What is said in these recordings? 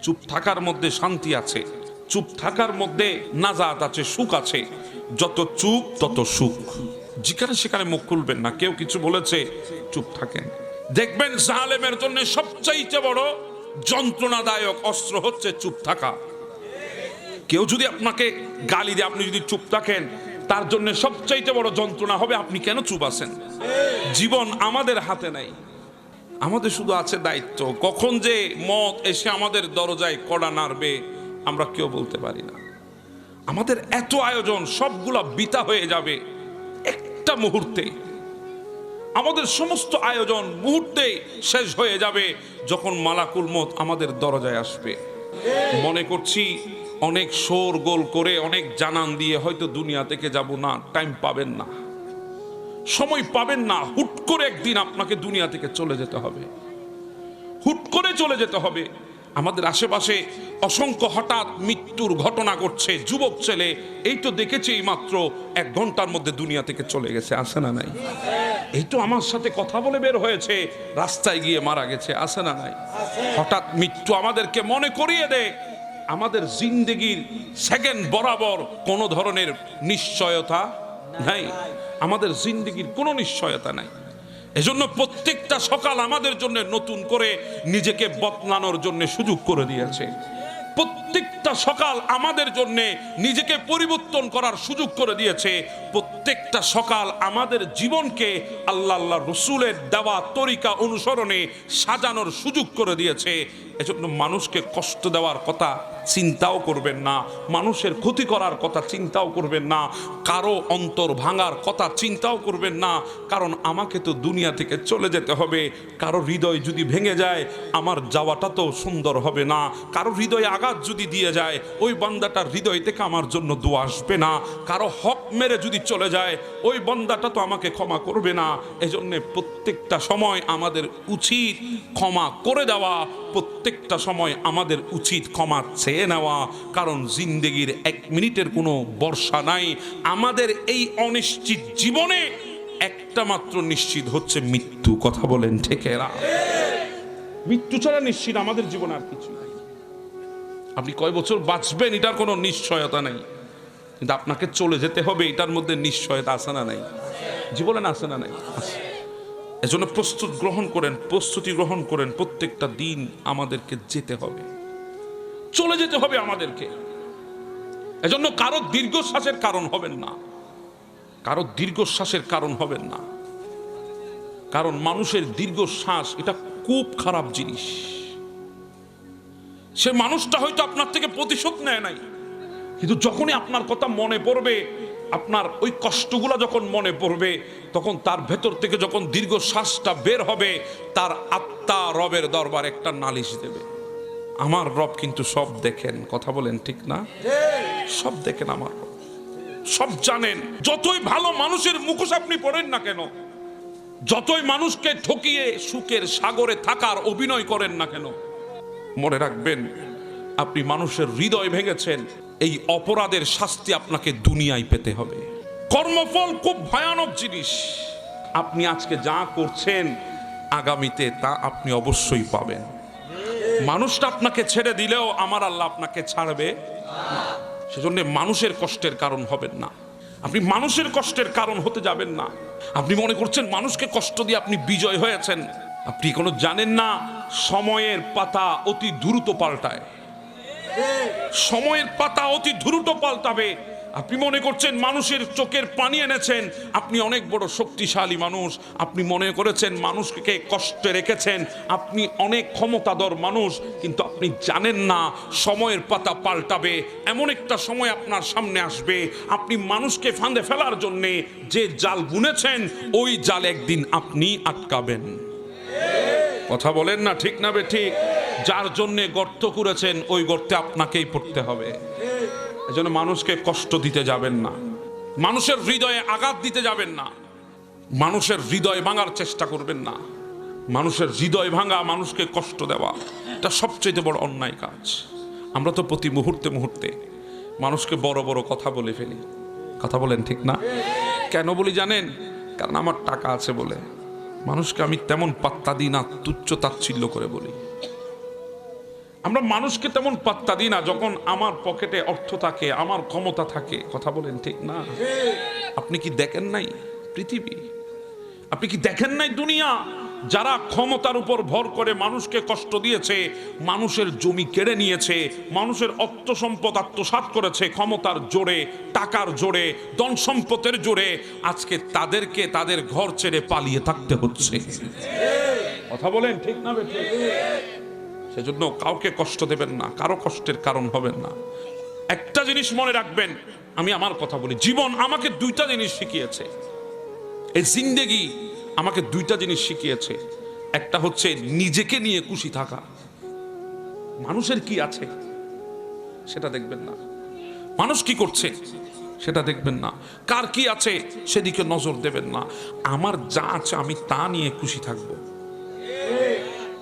চুপ থাকার মধ্যে শান্তি আছে, চুপ থাকার মধ্যে নাজাত আছে, সুখ আছে। যত চুপ তত সুখ। যেখানে সেখানে মুখ খুলবেন না। কেউ কিছু বলেছে, চুপ থাকেন। দেখবেন জালেমের জন্য সবচাইতে বড় যন্ত্রণাদায়ক অস্ত্র হচ্ছে চুপ থাকা। কেউ যদি আপনাকে গালি দেয়, আপনি যদি চুপ থাকেন, তার জন্য সবচাইতে বড় যন্ত্রণা হবে আপনি কেন চুপ আছেন। জীবন আমাদের হাতে নাই, আমাদের শুধু আছে দায়িত্ব। কখন যে মত এসে আমাদের দরজায় কড়া নাড়বে আমরা কেউ বলতে পারি না। আমাদের এত আয়োজন সবগুলা বৃথা হয়ে যাবে একটা মুহূর্তে। আমাদের সমস্ত আয়োজন মুহূর্তে শেষ হয়ে যাবে যখন মালাকুল মত আমাদের দরজায় আসবে। মনে করছি অনেক শোরগোল করে, অনেক জানান দিয়ে হয়তো দুনিয়া থেকে যাব না, টাইম পাবেন না, সময় পাবেন না। হুট করে একদিন আপনাকে দুনিয়া থেকে চলে যেতে হবে, হুট করে চলে যেতে হবে। আমাদের আশেপাশে অসংখ্য হঠাৎ মৃত্যুর ঘটনা ঘটছে। যুবক ছেলে এই তো দেখেছি এই মাত্র 1 ঘন্টার মধ্যে দুনিয়া থেকে চলে গেছে, আছে না নাই? এই তো আমার সাথে কথা বলে বের হয়েছে, রাস্তায় গিয়ে মারা গেছে, আছে না নাই? হঠাৎ মৃত্যু আমাদেরকে মনে করিয়ে দেয় আমাদের জিন্দেগির সেকেন্ড বরাবর কোনো ধরনের নিশ্চয়তা নাই। আমাদের জিন্দেগির কোনো নিশ্চয়তা নাই। এজন্য প্রত্যেকটা সকাল আমাদের জন্য নতুন করে নিজেকে বদলানোর জন্য সুযোগ করে দিয়েছে। প্রত্যেকটা সকাল আমাদের জন্য নিজেকে পরিবর্তন করার সুযোগ করে দিয়েছে। প্রত্যেকটা সকাল আমাদের জীবনকে আল্লাহ রসুলের দেওয়া তরিকা অনুসরণে সাজানোর সুযোগ করে দিয়েছে। এজন্য মানুষকে কষ্ট দেওয়ার কথা চিন্তাও করবেন না, মানুষের ক্ষতি করার কথা চিন্তাও করবেন না, কারো অন্তর ভাঙার কথা চিন্তাও করবেন না। কারণ আমাকে তো দুনিয়া থেকে চলে যেতে হবে। কারো হৃদয় যদি ভেঙে যায় আমার যাওয়াটা তো সুন্দর হবে না। কারো হৃদয়ে আঘাত যদি দিয়ে যায় ওই বান্দাটার হৃদয় থেকে আমার জন্য দোয়া আসবে না। কারো হক মেরে যদি চলে যায় ওই বান্দাটা তো আমাকে ক্ষমা করবে না। এজন্য প্রত্যেকটা সময় আমাদের উচিত ক্ষমা করে দেওয়া, প্রত্যেকটা সময় আমাদের উচিত ক্ষমা চেয়ে নেওয়া। কারণ জিন্দেগির 1 মিনিটের কোনো ভরসা নাই। আমাদের এই অনিশ্চিত জীবনে একটা মাত্র নিশ্চিত হচ্ছে মৃত্যু। কথা বলেন ঠিক এরা? মৃত্যু ছাড়া নিশ্চিত আমাদের জীবনে আর কিছু নাই। আপনি কয় বছর বাঁচবেন এটার কোনো নিশ্চয়তা নাই, কিন্তু আপনাকে চলে যেতে হবে এটার মধ্যে নিশ্চয়তা আছে না নাই? জীবনে আছে না নাই? এজন্য প্রস্তুতি গ্রহণ করেন। প্রত্যেকটা দিন আমাদেরকে যেতে হবে, চলে যেতে হবে আমাদেরকে। এজন্য কারো দীর্ঘশ্বাসের কারণ হবেন না, কারো দীর্ঘশ্বাসের কারণ হবেন না। কারণ মানুষের দীর্ঘশ্বাস এটা খুব খারাপ জিনিস। সে মানুষটা হয়তো আপনার থেকে প্রতিশোধ নেয় নাই, কিন্তু যখনই আপনার কথা মনে পড়বে, আপনার ওই কষ্টগুলা যখন মনে পড়বে, তখন তার ভেতর থেকে যখন দীর্ঘশ্বাসটা বের হবে, তার আত্মা রবের দরবার একটা নালিশ দেবে। আমার রব কিন্তু সব দেখেন। কথা বলেন ঠিক না? সব দেখেন আমার রব, সব জানেন। যতই ভালো মানুষের মুখোশ আপনি পড়েন না কেন, যতই মানুষকে ঠকিয়ে সুখের সাগরে থাকার অভিনয় করেন না কেন, মনে রাখবেন আপনি মানুষের হৃদয় ভেঙেছেন। এই অপরাধের শাস্তি আপনাকে দুনিয়ায় পেতে হবে। কর্মফল খুব ভয়ানক জিনিস। আপনি আজকে যা করছেন আগামীতে তা আপনি অবশ্যই পাবেন। মানুষটা আপনাকে ছেড়ে দিলেও আমার আল্লাহ আপনাকে ছাড়বে না। সেজন্য মানুষের কষ্টের কারণ হবেন না। আপনি মানুষের কষ্টের কারণ হতে যাবেন না। আপনি মনে করছেন মানুষকে কষ্ট দিয়ে আপনি বিজয় হয়েছেন। আপনি কোনো জানেন না সময়ের পাতা অতি দ্রুত পাল্টায়। সময়ের পাতা অতি দ্রুত পাল্টাবে। আপনি মনে করছেন মানুষের চোখের পানি এনেছেন, আপনি অনেক বড় শক্তিশালী মানুষ। আপনি মনে করেছেন মানুষকে কষ্টে রেখেছেন, আপনি অনেক ক্ষমতাধর মানুষ। কিন্তু আপনি জানেন না সময়ের পাতা পাল্টাবে। এমন একটা সময় আপনার সামনে আসবে, আপনি মানুষকে ফাঁদে ফেলার জন্যে যে জাল বুনেছেন ওই জাল একদিন আপনি আটকাবেন। কথা বলেন না ঠিক না বেঠিক? যার জন্য গর্ত করেছেন ওই গর্তে আপনাকেই পড়তে হবে। এজন্য মানুষকে কষ্ট দিতে যাবেন না, মানুষের হৃদয়ে আঘাত দিতে যাবেন না, মানুষের হৃদয় ভাঙার চেষ্টা করবেন না। মানুষের হৃদয় ভাঙা, মানুষকে কষ্ট দেওয়া এটা সবচেয়ে বড় অন্যায় কাজ। আমরা তো প্রতি মুহূর্তে মুহূর্তে মানুষকে বড় বড় কথা বলে ফেলি। কথা বলেন ঠিক না? কেন বলি জানেন? কারণ আমার টাকা আছে বলে মানুষকে আমি তেমন পাত্তা দিই না, তুচ্ছ তাচ্ছিল্য করে বলি। আমরা মানুষকে তেমন পাত্তা দিই না যখন আমার পকেটে অর্থ থাকে, আমার ক্ষমতা থাকে। কথা বলেন ঠিক না? আপনি কি দেখেন নাই পৃথিবী? আপনি কি দেখেন নাই দুনিয়া? যারা ক্ষমতার উপর ভর করে মানুষকে কষ্ট দিয়েছে, মানুষের জমি কেড়ে নিয়েছে, মানুষের অর্থ সম্পদ আত্মসাৎ করেছে, ক্ষমতার জোরে, টাকার জোরে, ধন সম্পদের জোরে, আজকে তাদেরকে তাদের ঘর ছেড়ে পালিয়ে থাকতে হচ্ছে। কথা বলেন ঠিক না বেঠিক? সেজন্য কাউকে কষ্ট দেবেন না, কারো কষ্টের কারণ হবেন না। একটা জিনিস মনে রাখবেন, আমি আমার কথা বলি, জীবন আমাকে দুইটা জিনিস শিখিয়েছে। এই জিন্দেগি আমাকে দুইটা জিনিস শিখিয়েছে। একটা হচ্ছে নিজেকে নিয়ে খুশি থাকা। মানুষের কি আছে সেটা দেখবেন না, মানুষ কি করছে সেটা দেখবেন না, কার কি আছে সেদিকে নজর দেবেন না। আমার যা আছে আমি তা নিয়ে খুশি থাকব,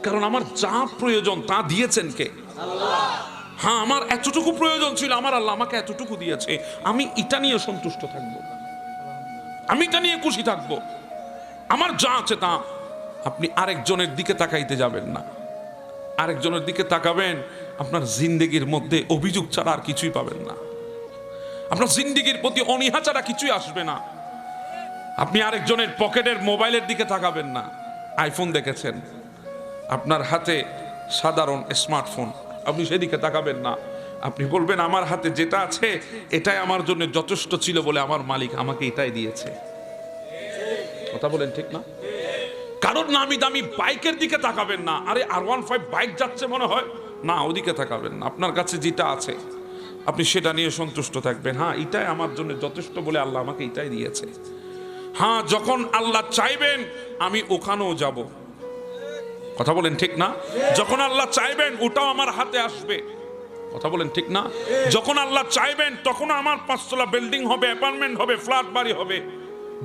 কারণ আমার যা প্রয়োজন তা দিয়েছেন কে? হ্যাঁ, আমার এতটুকু প্রয়োজন ছিল, আমার আল্লাহ আমাকে এতটুকু দিয়েছে, আমি এটা নিয়ে সন্তুষ্ট থাকব, আমি এটা নিয়ে খুশি থাকব। আমার যা আছে তা। আপনি আরেকজনের দিকে তাকাইতে যাবেন না। আরেকজনের দিকে তাকাবেন, আপনার জিন্দেগির মধ্যে অভিযোগ ছাড়া আর কিছুই পাবেন না। আপনার জিন্দেগির প্রতি অনীহা ছাড়া কিছুই আসবে না। আপনি আরেকজনের পকেটের মোবাইলের দিকে তাকাবেন না। আইফোন দেখেছেন, আপনার হাতে সাধারণ স্মার্টফোন, আপনি সেদিকে তাকাবেন না। আপনি বলবেন আমার হাতে যেটা আছে এটাই আমার জন্য যথেষ্ট ছিল বলে আমার মালিক আমাকে এটাই দিয়েছে। কথা বলেন ঠিক না? কারণ নামি দামি বাইকের দিকে তাকাবেন না। আরে R15 বাইক যাচ্ছে মনে হয়, না ওদিকে তাকাবেন না। আপনার কাছে যেটা আছে আপনি সেটা নিয়ে সন্তুষ্ট থাকবেন। হ্যাঁ, এটাই আমার জন্য যথেষ্ট বলে আল্লাহ আমাকে এটাই দিয়েছে। হ্যাঁ, যখন আল্লাহ চাইবেন আমি ওখানেও যাব। কথা বলেন ঠিক না? যখন আল্লাহ চাইবেন ওটাও আমার হাতে আসবে। কথা বলেন ঠিক না? যখন আল্লাহ চাইবেন তখন আমার 5 তলা বিল্ডিং হবে, অ্যাপার্টমেন্ট হবে, ফ্ল্যাট বাড়ি হবে।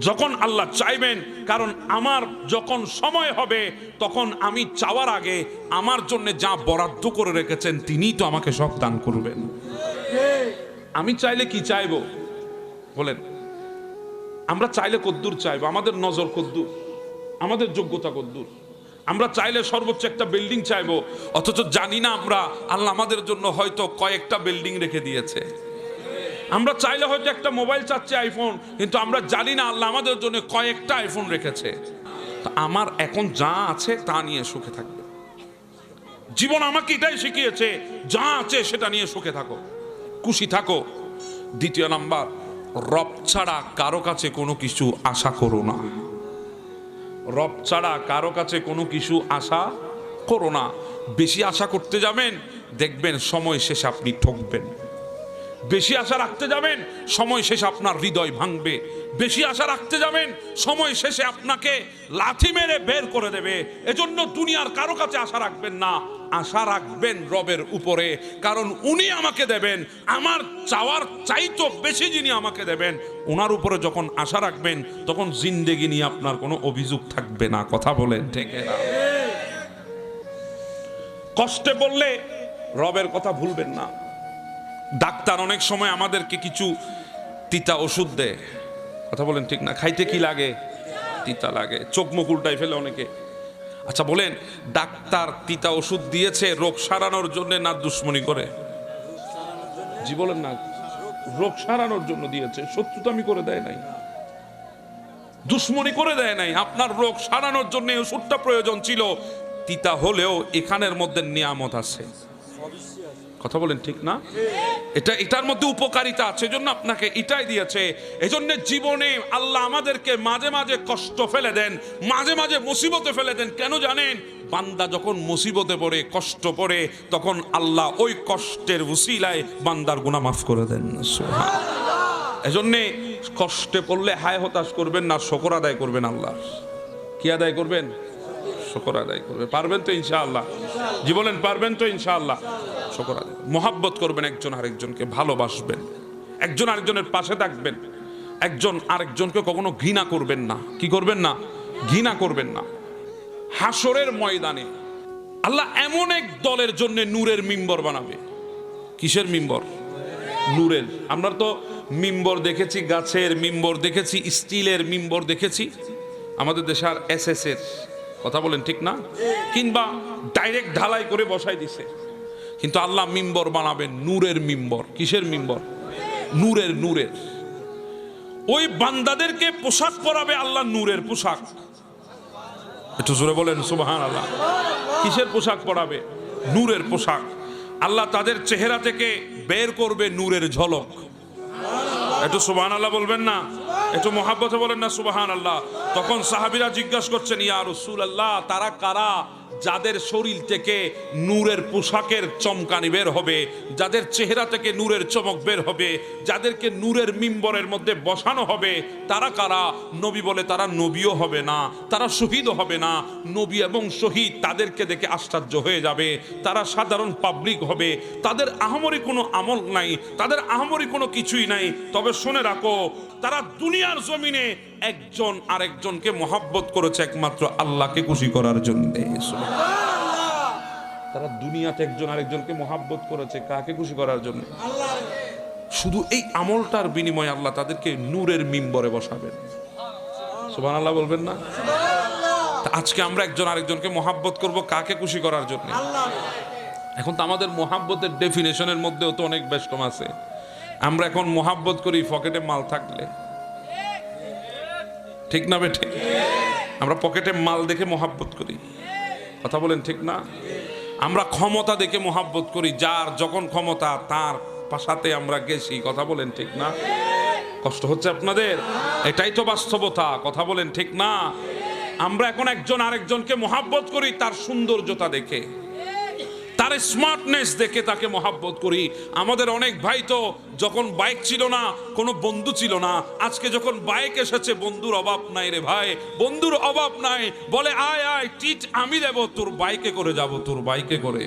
যখন আল্লাহ চাইবেন, কারণ আমার যখন সময় হবে তখন আমি চাওয়ার আগে আমার জন্য যা বরাদ্দ করে রেখেছেন তিনিই তো আমাকে সব দান করবেন। আমি চাইলে কি চাইবো বলেন? আমরা চাইলে কদ্দুর চাইবো? আমাদের নজর কদ্দুর, আমাদের যোগ্যতা কদ্দুর? আমরা চাইলে সর্বোচ্চ একটা বিল্ডিং চাইবো, অথচ জানি না আমরা আল্লাহ আমাদের জন্য হয়তো কয়েকটা বিল্ডিং রেখে দিয়েছে। আমরা চাইলে হয়তো একটা মোবাইল চাচ্ছি, আইফোন, কিন্তু আমরা জানি না আল্লাহ আমাদের জন্য কয়েকটা আইফোন রেখেছে। আমার এখন যা আছে তা নিয়ে সুখে থাকবে। জীবন আমাকে এটাই শিখিয়েছে, যা আছে সেটা নিয়ে সুখে থাকো, খুশি থাকো। দ্বিতীয় নাম্বার, রব ছাড়া কারো কাছে কোনো কিছু আশা করো না। রব ছাড়া কারো কাছে কোনো কিছু আশা করো না। বেশি আশা করতে যাবেন, দেখবেন সময় শেষে আপনি ঠকবেন। বেশি আশা রাখতে যাবেন, সময় শেষে আপনার হৃদয় ভাঙবে। বেশি আশা রাখতে যাবেন, সময় শেষে আপনাকে লাথি মেরে বের করে দেবে। এজন্য দুনিয়ার কারো কাছে আশা রাখবেন না, আশা রাখবেন রবের উপরে, কারণ উনি আমাকে দেবেন। আমার চাওয়ার চাইতো বেশি যিনি আমাকে দেবেন, ওনার উপরে যখন আশা রাখবেন তখন জিন্দেগি নিয়ে আপনার কোনো অভিযোগ থাকবে না। কথা বলেন ঠিক না? কষ্টে বললে রবের কথা ভুলবেন না। ডাক্তার অনেক সময় আমাদেরকে কিছু তিতা ওষুধ দেয়। কথা বলেন ঠিক না? খাইতে কি লাগে? তিতা লাগে, চোখ মুখ উল্টাই ফেলে অনেকে। আচ্ছা বলেন, ডাক্তার তিতা ওষুধ দিয়েছে রোগ সারানোর জন্য না দুশ্মনী করে? জি বলেন না? রোগ সারানোর জন্য দিয়েছে, শত্রুতামি করে দেয় নাই, দুশ্মনী করে দেয় নাই। আপনার রোগ সারানোর জন্য ওষুধটা প্রয়োজন ছিল। তিতা হলেও এখানের মধ্যে নিয়ামত আছে। কথা বলেন ঠিক না? এটার মধ্যে উপকারিতা আছে, এজন্য আপনাকে এটাই দিয়েছে। এজন্য জীবনে আল্লাহ আমাদেরকে মাঝে মাঝে কষ্ট ফেলে দেন, মাঝে মাঝে মুসিবতে ফেলে দেন। কেন জানেন? বান্দা যখন মুসিবতে পড়ে, কষ্ট পড়ে, তখন আল্লাহ ওই কষ্টের উসিলায় বান্দার গুনাহ মাফ করে দেন। সুবহানাল্লাহ। এজন্যে কষ্টে পড়লে হায় হতাশ করবেন না, শুকর আদায় করবেন। আল্লাহ কি আদায় করবেন? শুকর আদায় করবেন। পারবেন তো ইনশাআল্লাহ? জি বলেন, পারবেন তো ইনশাআল্লাহ? শুকর আদায়, মোহাব্বত করবেন, একজন আরেকজনকে ভালোবাসবেন, একজন আরেকজনের পাশে থাকবেন, একজন আরেকজনকে কখনো ঘৃণা করবেন না। কি করবেন না? ঘৃণা করবেন না। হাসরের ময়দানে আল্লাহ এমন এক দলের জন্য নূরের মিম্বর বানাবে। কিসের মিম্বর? নূরের। আমরা তো মিম্বর দেখেছি, গাছের মিম্বর দেখেছি, স্টিলের মিম্বর দেখেছি, আমাদের দেশে আর SS এর। কথা বলেন ঠিক না? কিংবা ডাইরেক্ট ঢালাই করে বসাই দিছে। কিন্তু আল্লাহ মিম্বর বানাবেন নূরের মিম্বর। কিসের মিম্বর? নূরের। ওই বান্দাদেরকে পোশাক পরাবে আল্লাহ নূরের পোশাক। একটু জোরে বলেন সুবহানাল্লাহ। কিসের পোশাক পরাবে? নূরের পোশাক। আল্লাহ তাদের চেহারা থেকে বের করবে নূরের ঝলক। একটু সুবহানাল্লাহ বলবেন না? একটু মহাব্বতে বলেন না সুবহানাল্লাহ। তখন সাহাবীরা জিজ্ঞাসা করছেন, ইয়া রাসূলুল্লাহ, তারা কারা যাদের শরীর থেকে নূরের পোশাকের চমকানি বের হবে, যাদের চেহারা থেকে নূরের চমক বের হবে, যাদেরকে নূরের মিম্বরের মধ্যে বসানো হবে, তারা কারা? নবী বলে, তারা নবীও হবে না, তারা শহীদও হবে না। নবী এবং শহীদ তাদেরকে দেখে আশ্চর্য হয়ে যাবে। তারা সাধারণ পাবলিক হবে, তাদের আহামরি কোনো আমল নাই, তাদের আহামরি কোনো কিছুই নাই। তবে শুনে রাখো, তারা দুনিয়ার জমিনে একজন আরেকজনকে মহাব্বত করেছে একমাত্র আল্লাহকে খুশি করার জন্য। তারা দুনিয়াতে একজন আরেকজনকে মহাব্বত করেছে কাকে খুশি করার জন্য? শুধু এই আমলটার বিনিময়ে আল্লাহ তাদেরকে নূরের মিম্বরে বসাবেন। সুবহানাল্লাহ বলবেন না? আজকে আমরা একজন আরেকজনকে মহাব্বত করব কাকে খুশি করার জন্য? এখন তো আমাদের মহাব্বতের ডেফিনেশনের মধ্যেও তো অনেক বেশকম আছে। আমরা এখন মহাব্বত করি পকেটে মাল থাকলে, ঠিক না বেঠে? আমরা পকেটে মাল দেখে মহাব্বত করি, কথা বলেন ঠিক না? আমরা ক্ষমতা দেখে মহাব্বত করি, যার যখন ক্ষমতা তার সাথে আমরা গেছি, কথা বলেন ঠিক না? কষ্ট হচ্ছে আপনাদের? এটাই তো বাস্তবতা, কথা বলেন ঠিক না? আমরা এখন একজন আরেকজনকে মহাব্বত করি তার সৌন্দর্যতা দেখে, তার স্মার্টনেস দেখে তাকে মহাব্বত করি। আমাদের অনেক ভাই তো যখন বাইক ছিল না, কোনো বন্ধু ছিল না, আজকে যখন বাইক এসেছে বন্ধুর অভাব নাই রে ভাই, বন্ধুর অভাব নাই। বলে আয় আয় টিট আমি দেব, তোর বাইকে করে যাব, তোর বাইকে করে।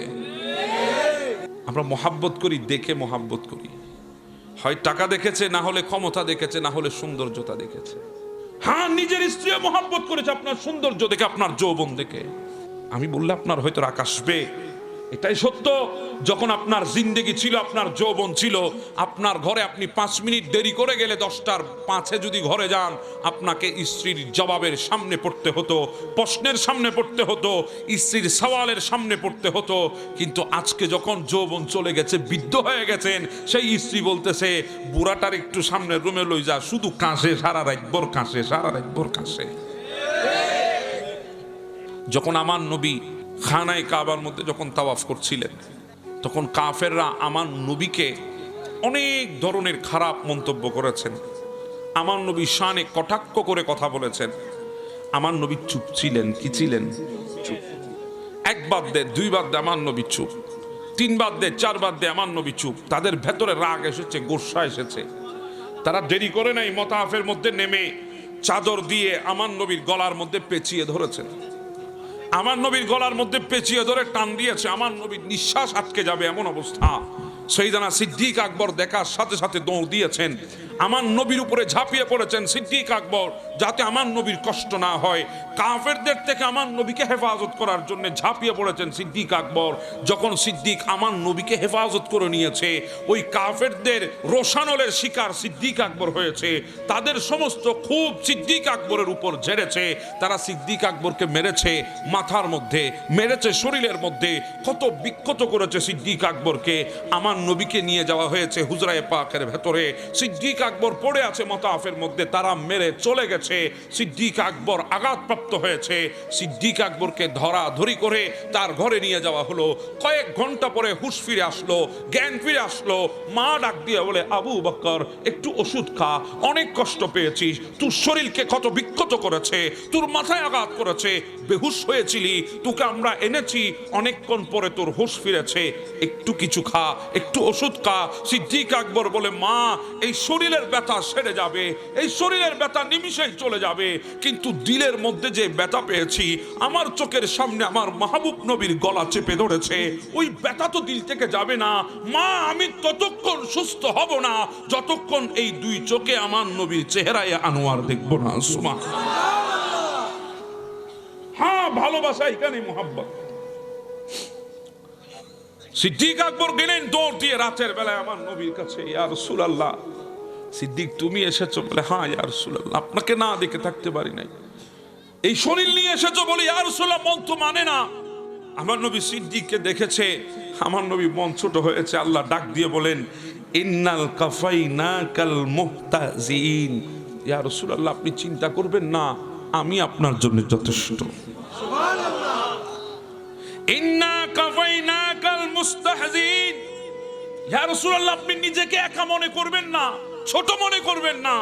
আমরা মহাব্বত করি দেখে মহাব্বত করি, হয় টাকা দেখেছে, না হলে ক্ষমতা দেখেছে, না হলে সৌন্দর্যতা দেখেছে। হ্যাঁ, নিজের স্ত্রীও মহাব্বত করেছে আপনার সৌন্দর্য দেখে, আপনার যৌবন দেখে। আমি বললে আপনার হয়তো রাগ আসবে, এটাই সত্য। যখন আপনার জিন্দেগি ছিল, আপনার যৌবন ছিল, আপনার ঘরে আপনি 5 মিনিট দেরি করে গেলে 10টার 5-এ যদি ঘরে যান, আপনাকে স্ত্রীর জবাবের সামনে পড়তে হতো, প্রশ্নের সামনে পড়তে হতো, স্ত্রীর সওয়ালের সামনে পড়তে হতো। কিন্তু আজকে যখন যৌবন চলে গেছে, বৃদ্ধ হয়ে গেছেন, সেই স্ত্রী বলতেছে বুড়াটার একটু সামনের রুমে লই যা, শুধু কাশে, সারা রাত ভর কাশে, সারা রাত ভর কাশে। যখন আমার নবী খানায় কাবার মধ্যে যখন তাওয়াফ করছিলেন, তখন কাফেররা আমার নবীকে অনেক ধরনের খারাপ মন্তব্য করেছেন, আমার নবী শানে কটাক্ষ করে কথা বলেছেন। আমার নবী চুপ ছিলেন। কি ছিলেন? চুপ। 1 বাদ দে, 2 বাদ দে, আমার নবী চুপ। 3 বাদ দে, 4 বাদ দে, আমার নবী চুপ। তাদের ভেতরে রাগ এসেছে, গোসা এসেছে। তারা দেরি করে নাই, মতাফের মধ্যে নেমে চাদর দিয়ে আমার নবীর গলার মধ্যে পেঁচিয়ে ধরেছেন। আমার নবীর গলার মধ্যে পেঁচিয়ে ধরে টান দিয়েছে, আমার নবীর নিঃশ্বাস আটকে যাবে এমন অবস্থা। সৈয়দনা সিদ্দিক আকবর দেখার সাথে সাথে দৌড় দিয়েছেন, আমার নবীর উপরে ঝাঁপিয়ে পড়েছেন সিদ্দিক আকবর, যাতে আমার নবীর কষ্ট না হয়। কাফেরদের থেকে আমার নবীকে হেফাজত করার জন্য ঝাঁপিয়ে পড়েছেন সিদ্দিক আকবর। যখন সিদ্দিক আমার নবীকে হেফাজত করে নিয়েছে, ওই কাফেরদের রোশানলের শিকার সিদ্দিক আকবর হয়েছে। তাদের সমস্ত খুব সিদ্দিক আকবরের উপর ঝেড়েছে। তারা সিদ্দিক আকবরকে মেরেছে মাথার মধ্যে, মেরেছে শরীরের মধ্যে, কত বিক্ষত করেছে সিদ্দিক আকবরকে। আমার নবীকে নিয়ে যাওয়া হয়েছে হুজরায়ে পাকের ভেতরে, সিদ্দিক আকবর পড়ে আছে মতাফের মধ্যে, তারা মেরে চলে গেছে। সিদ্দিক আকবর আঘাতপ্রাপ্ত হয়েছে। সিদ্দিক আকবরকে ধরাধরি করে তার ঘরে নিয়ে যাওয়া হলো। কয়েক ঘন্টা পরে হুঁশ ফিরে আসলো, জ্ঞান ফিরে আসলো। মা ডাক দিয়ে বলে, আবু বকর একটু ওষুধ খা, অনেক কষ্ট পেয়েছিস, তোর শরীরকে কত বিক্ষত করেছে, তোর মাথায় আঘাত করেছে, বেহুশ হয়েছিলি, তোকে আমরা এনেছি, অনেকক্ষণ পরে তোর হুঁশ ফিরেছে, একটু কিছু খা, একটু ওষুধ খা। সিদ্দিক আকবর বলে, মা এই শরীরের ব্যথা সেরে যাবে, এই শরীরের ব্যথা নিমিষেই চলে যাবে, কিন্তু দিলের মধ্যে যে ব্যথা পেয়েছি, আমার চোখের সামনে আমার মাহবুব নবীর গলা চেপে ধরেছে, ওই ব্যথা তো দিল থেকে যাবে না। মা আমি ততক্ষণ সুস্থ হব না যতক্ষণ এই 2 চোখে আমার নবীর চেহারায় আনোয়ার দেখব না। সুবহানাল্লাহ। হ্যাঁ, ভালোবাসা এখানে মুহাব্বত। সিদ্দিক আকবর গেলেন দৌড় দিয়ে রাতের বেলায় আমার নবীর কাছে, ইয়া রাসূলুল্লাহ। সিদ্দিক তুমি এসেছো? বলে, হ্যাঁ ইয়া রাসূলুল্লাহ, আপনাকে না দেখে থাকতে পারি নাই, এই শরীর নিয়ে এসেছো? বলে, ইয়া রাসূলুল্লাহ মন তো মানে না। আমার নবী সিদ্দিককে দেখেছে, আমার নবী মন ছোট হয়েছে, আল্লাহ ডাক দিয়ে বলেন ইন্নাল কাফাইনাকাল মুহতাজিন, ইয়া রাসূলুল্লাহ আপনি চিন্তা করবেন না, আমি আপনার জন্য যথেষ্ট। সুবহানাল্লাহ। ইন্না কাফাইনাকাল মুস্তাহজিন, ইয়া রাসূলুল্লাহ আপনি নিজেকে একা মনে করবেন না, ছোট মনে করবেন না,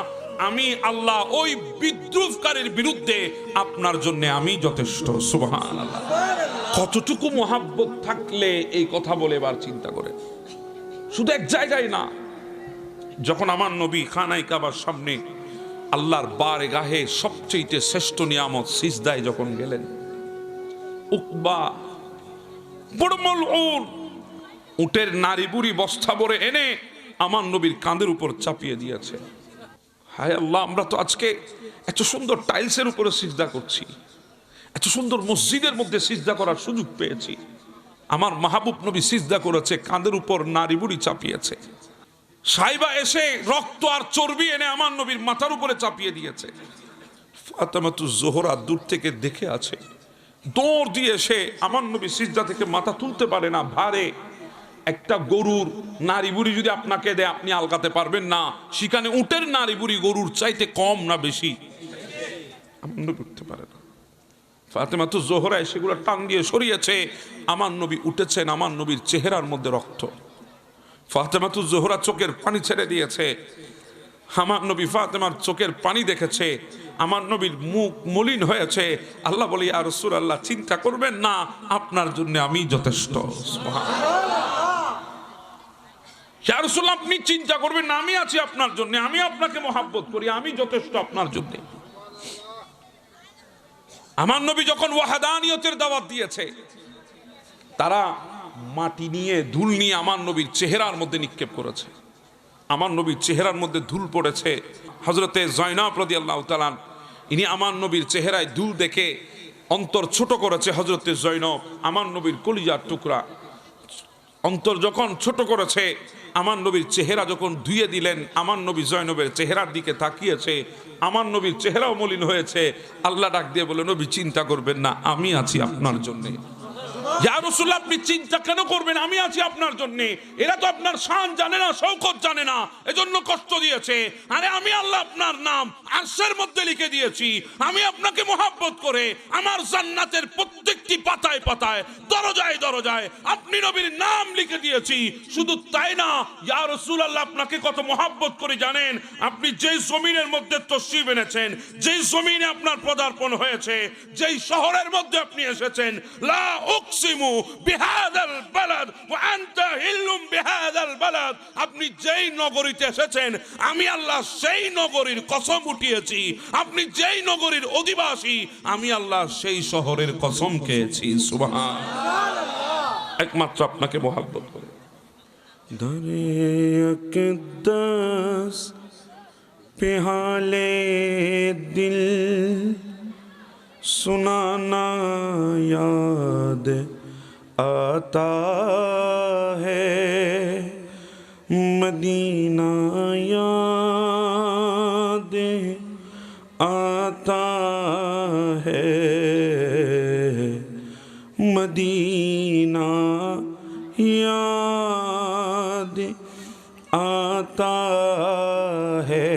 আমি আল্লাহ ওই বিদ্রুপকারীর বিরুদ্ধে আপনার জন্য আমি যথেষ্ট। সুবহানাল্লাহ। কতটুকু মোহাব্বত থাকলে এই কথা বলে এবার চিন্তা করে, শুধু এক জায়গায় না, যখন আমার নবী খানায় কাবার সামনে আল্লাহর বারগাহে সবচেয়ে শ্রেষ্ঠ নিয়ামত সিজদায় যখন গেলেন, উকবা বড় মলউন উটের নারী বুড়ি বস্তা ভরে এনে আমার নবীর কাঁধের উপর চাপিয়ে দিয়েছে। হায় আল্লাহ, আমরা তো আজকে এত সুন্দর টাইলসের উপরে সিজদা করছি, এত সুন্দর মসজিদের মধ্যে সিজদা করার সুযোগ পেয়েছি, আমার মাহবুব নবী সিজদা করেছে, কাঁধের উপর নারী বুড়ি চাপিয়েছে। সাইবা এসে রক্ত আর চর্বি এনে আমার নবীর মাথার উপরে চাপিয়ে দিয়েছে। ফাতেমাতুজ জোহরা দূর থেকে দেখে আছে, দৌড় দিয়ে এসে আমার নবী সিজদা থেকে মাথা তুলতে পারে না, ভারে। একটা গরুর নারী বুড়ি যদি আপনাকে দেয় আপনি আলগাতে পারবেন না, সেখানে উটের নারী বুড়ি গরুর চাইতে কম না বেশি, আমার নবী উঠতে পারে না। ফাতেমাতুজ জোহরা সেগুলো টান দিয়ে সরিয়েছে, আমার নবী উঠেছেন, আমার নবীর চেহারার মধ্যে রক্ত। ফাতেমাতুজ জোহরা চোখের পানি ছেড়ে দিয়েছে, আমার নবী ফাতেমার চোখের পানি দেখেছে, আমার নবীর মুখ মলিন হয়েছে। আল্লাহ বলি ইয়া রাসূলুল্লাহ চিন্তা করবেন না, আপনার জন্য আমি যথেষ্ট। ইয়া রাসূলুল্লাহ আপনি চিন্তা করবেন না, আমি আছি আপনার জন্য, আমি আপনাকে মহব্বত করি, আমি যথেষ্ট আপনার জন্য। আমার নবী যখন ওয়াহাদানিয়তের দাওয়াত দিয়েছে, তারা মাটি নিয়ে ধুল নিয়ে আমার নবীর চেহারার মধ্যে নিক্ষেপ করেছে, আমার নবীর চেহারার মধ্যে ধুল পড়েছে। হযরতে জয়নব রাদিয়াল্লাহু তাআলা ইনি আমার নবীর চেহারায় ধুল দেখে অন্তর ছোট করেছে। হযরতে জয়নব আমার নবীর কলিজার টুকরা, অন্তর যখন ছোট করেছে, আমার নবীর চেহারা যখন ধুয়ে দিলেন, আমার নবী জয়নবের চেহারার দিকে তাকিয়েছে, আমার নবীর চেহারাও মলিন হয়েছে। আল্লাহ ডাক দিয়ে বলে নবী চিন্তা করবেন না, আমি আছি আপনার জন্য। ইয়া রাসূলুল্লাহ আপনি চিন্তা কেন করবেন, আমি আছি আপনার জন্য। এরা তো আপনার শান জানে না, শওকত জানে না, এজন্য কষ্ট দিয়েছে। আরে আমি আল্লাহ আপনার নাম আরশের মধ্যে লিখে দিয়েছি, আমি আপনাকে মহব্বত করে আমার জান্নাতের প্রত্যেকটি পাতায় পাতায় দরজায় দরজায় আপনি নবীর নাম লিখে দিয়েছি। শুধু তাই না, ইয়া রাসূলুল্লাহ আপনাকে কত মহব্বত করে জানেন, আপনি যেই জমিনের মধ্যে তশরিফ এনেছেন, যেই জমিনে আপনার পদার্পণ হয়েছে, যেই শহরের মধ্যে আপনি এসেছেন, লা উকসিমু বিহাদাল বালাদ ওয়া আনতা হিল্লুম বিহাদাল বালাদ, আপনি যেই নগরীতে এসেছেন আমি আল্লাহ সেই নগরীর কসম উঠিয়েছি, আপনি যেই নগরীর অধিবাসী আমি আল্লাহ সেই শহরের কসম খেয়েছি। সুবহানাল্লাহ। একমাত্র আপনাকে মহব্বত করে। দরিয়াকদাস পেহালে দিল सुनाना याद आता है, मदीना याद आता है, मदीना याद आता है,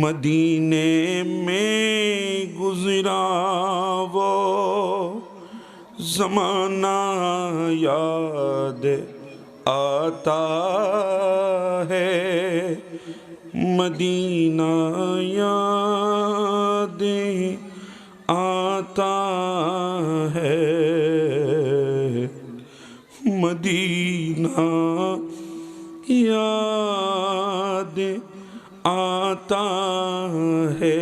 मदीने में गुजरा वो ज़माना याद आता है, मदीना याद आता है, मदीना याद आता है।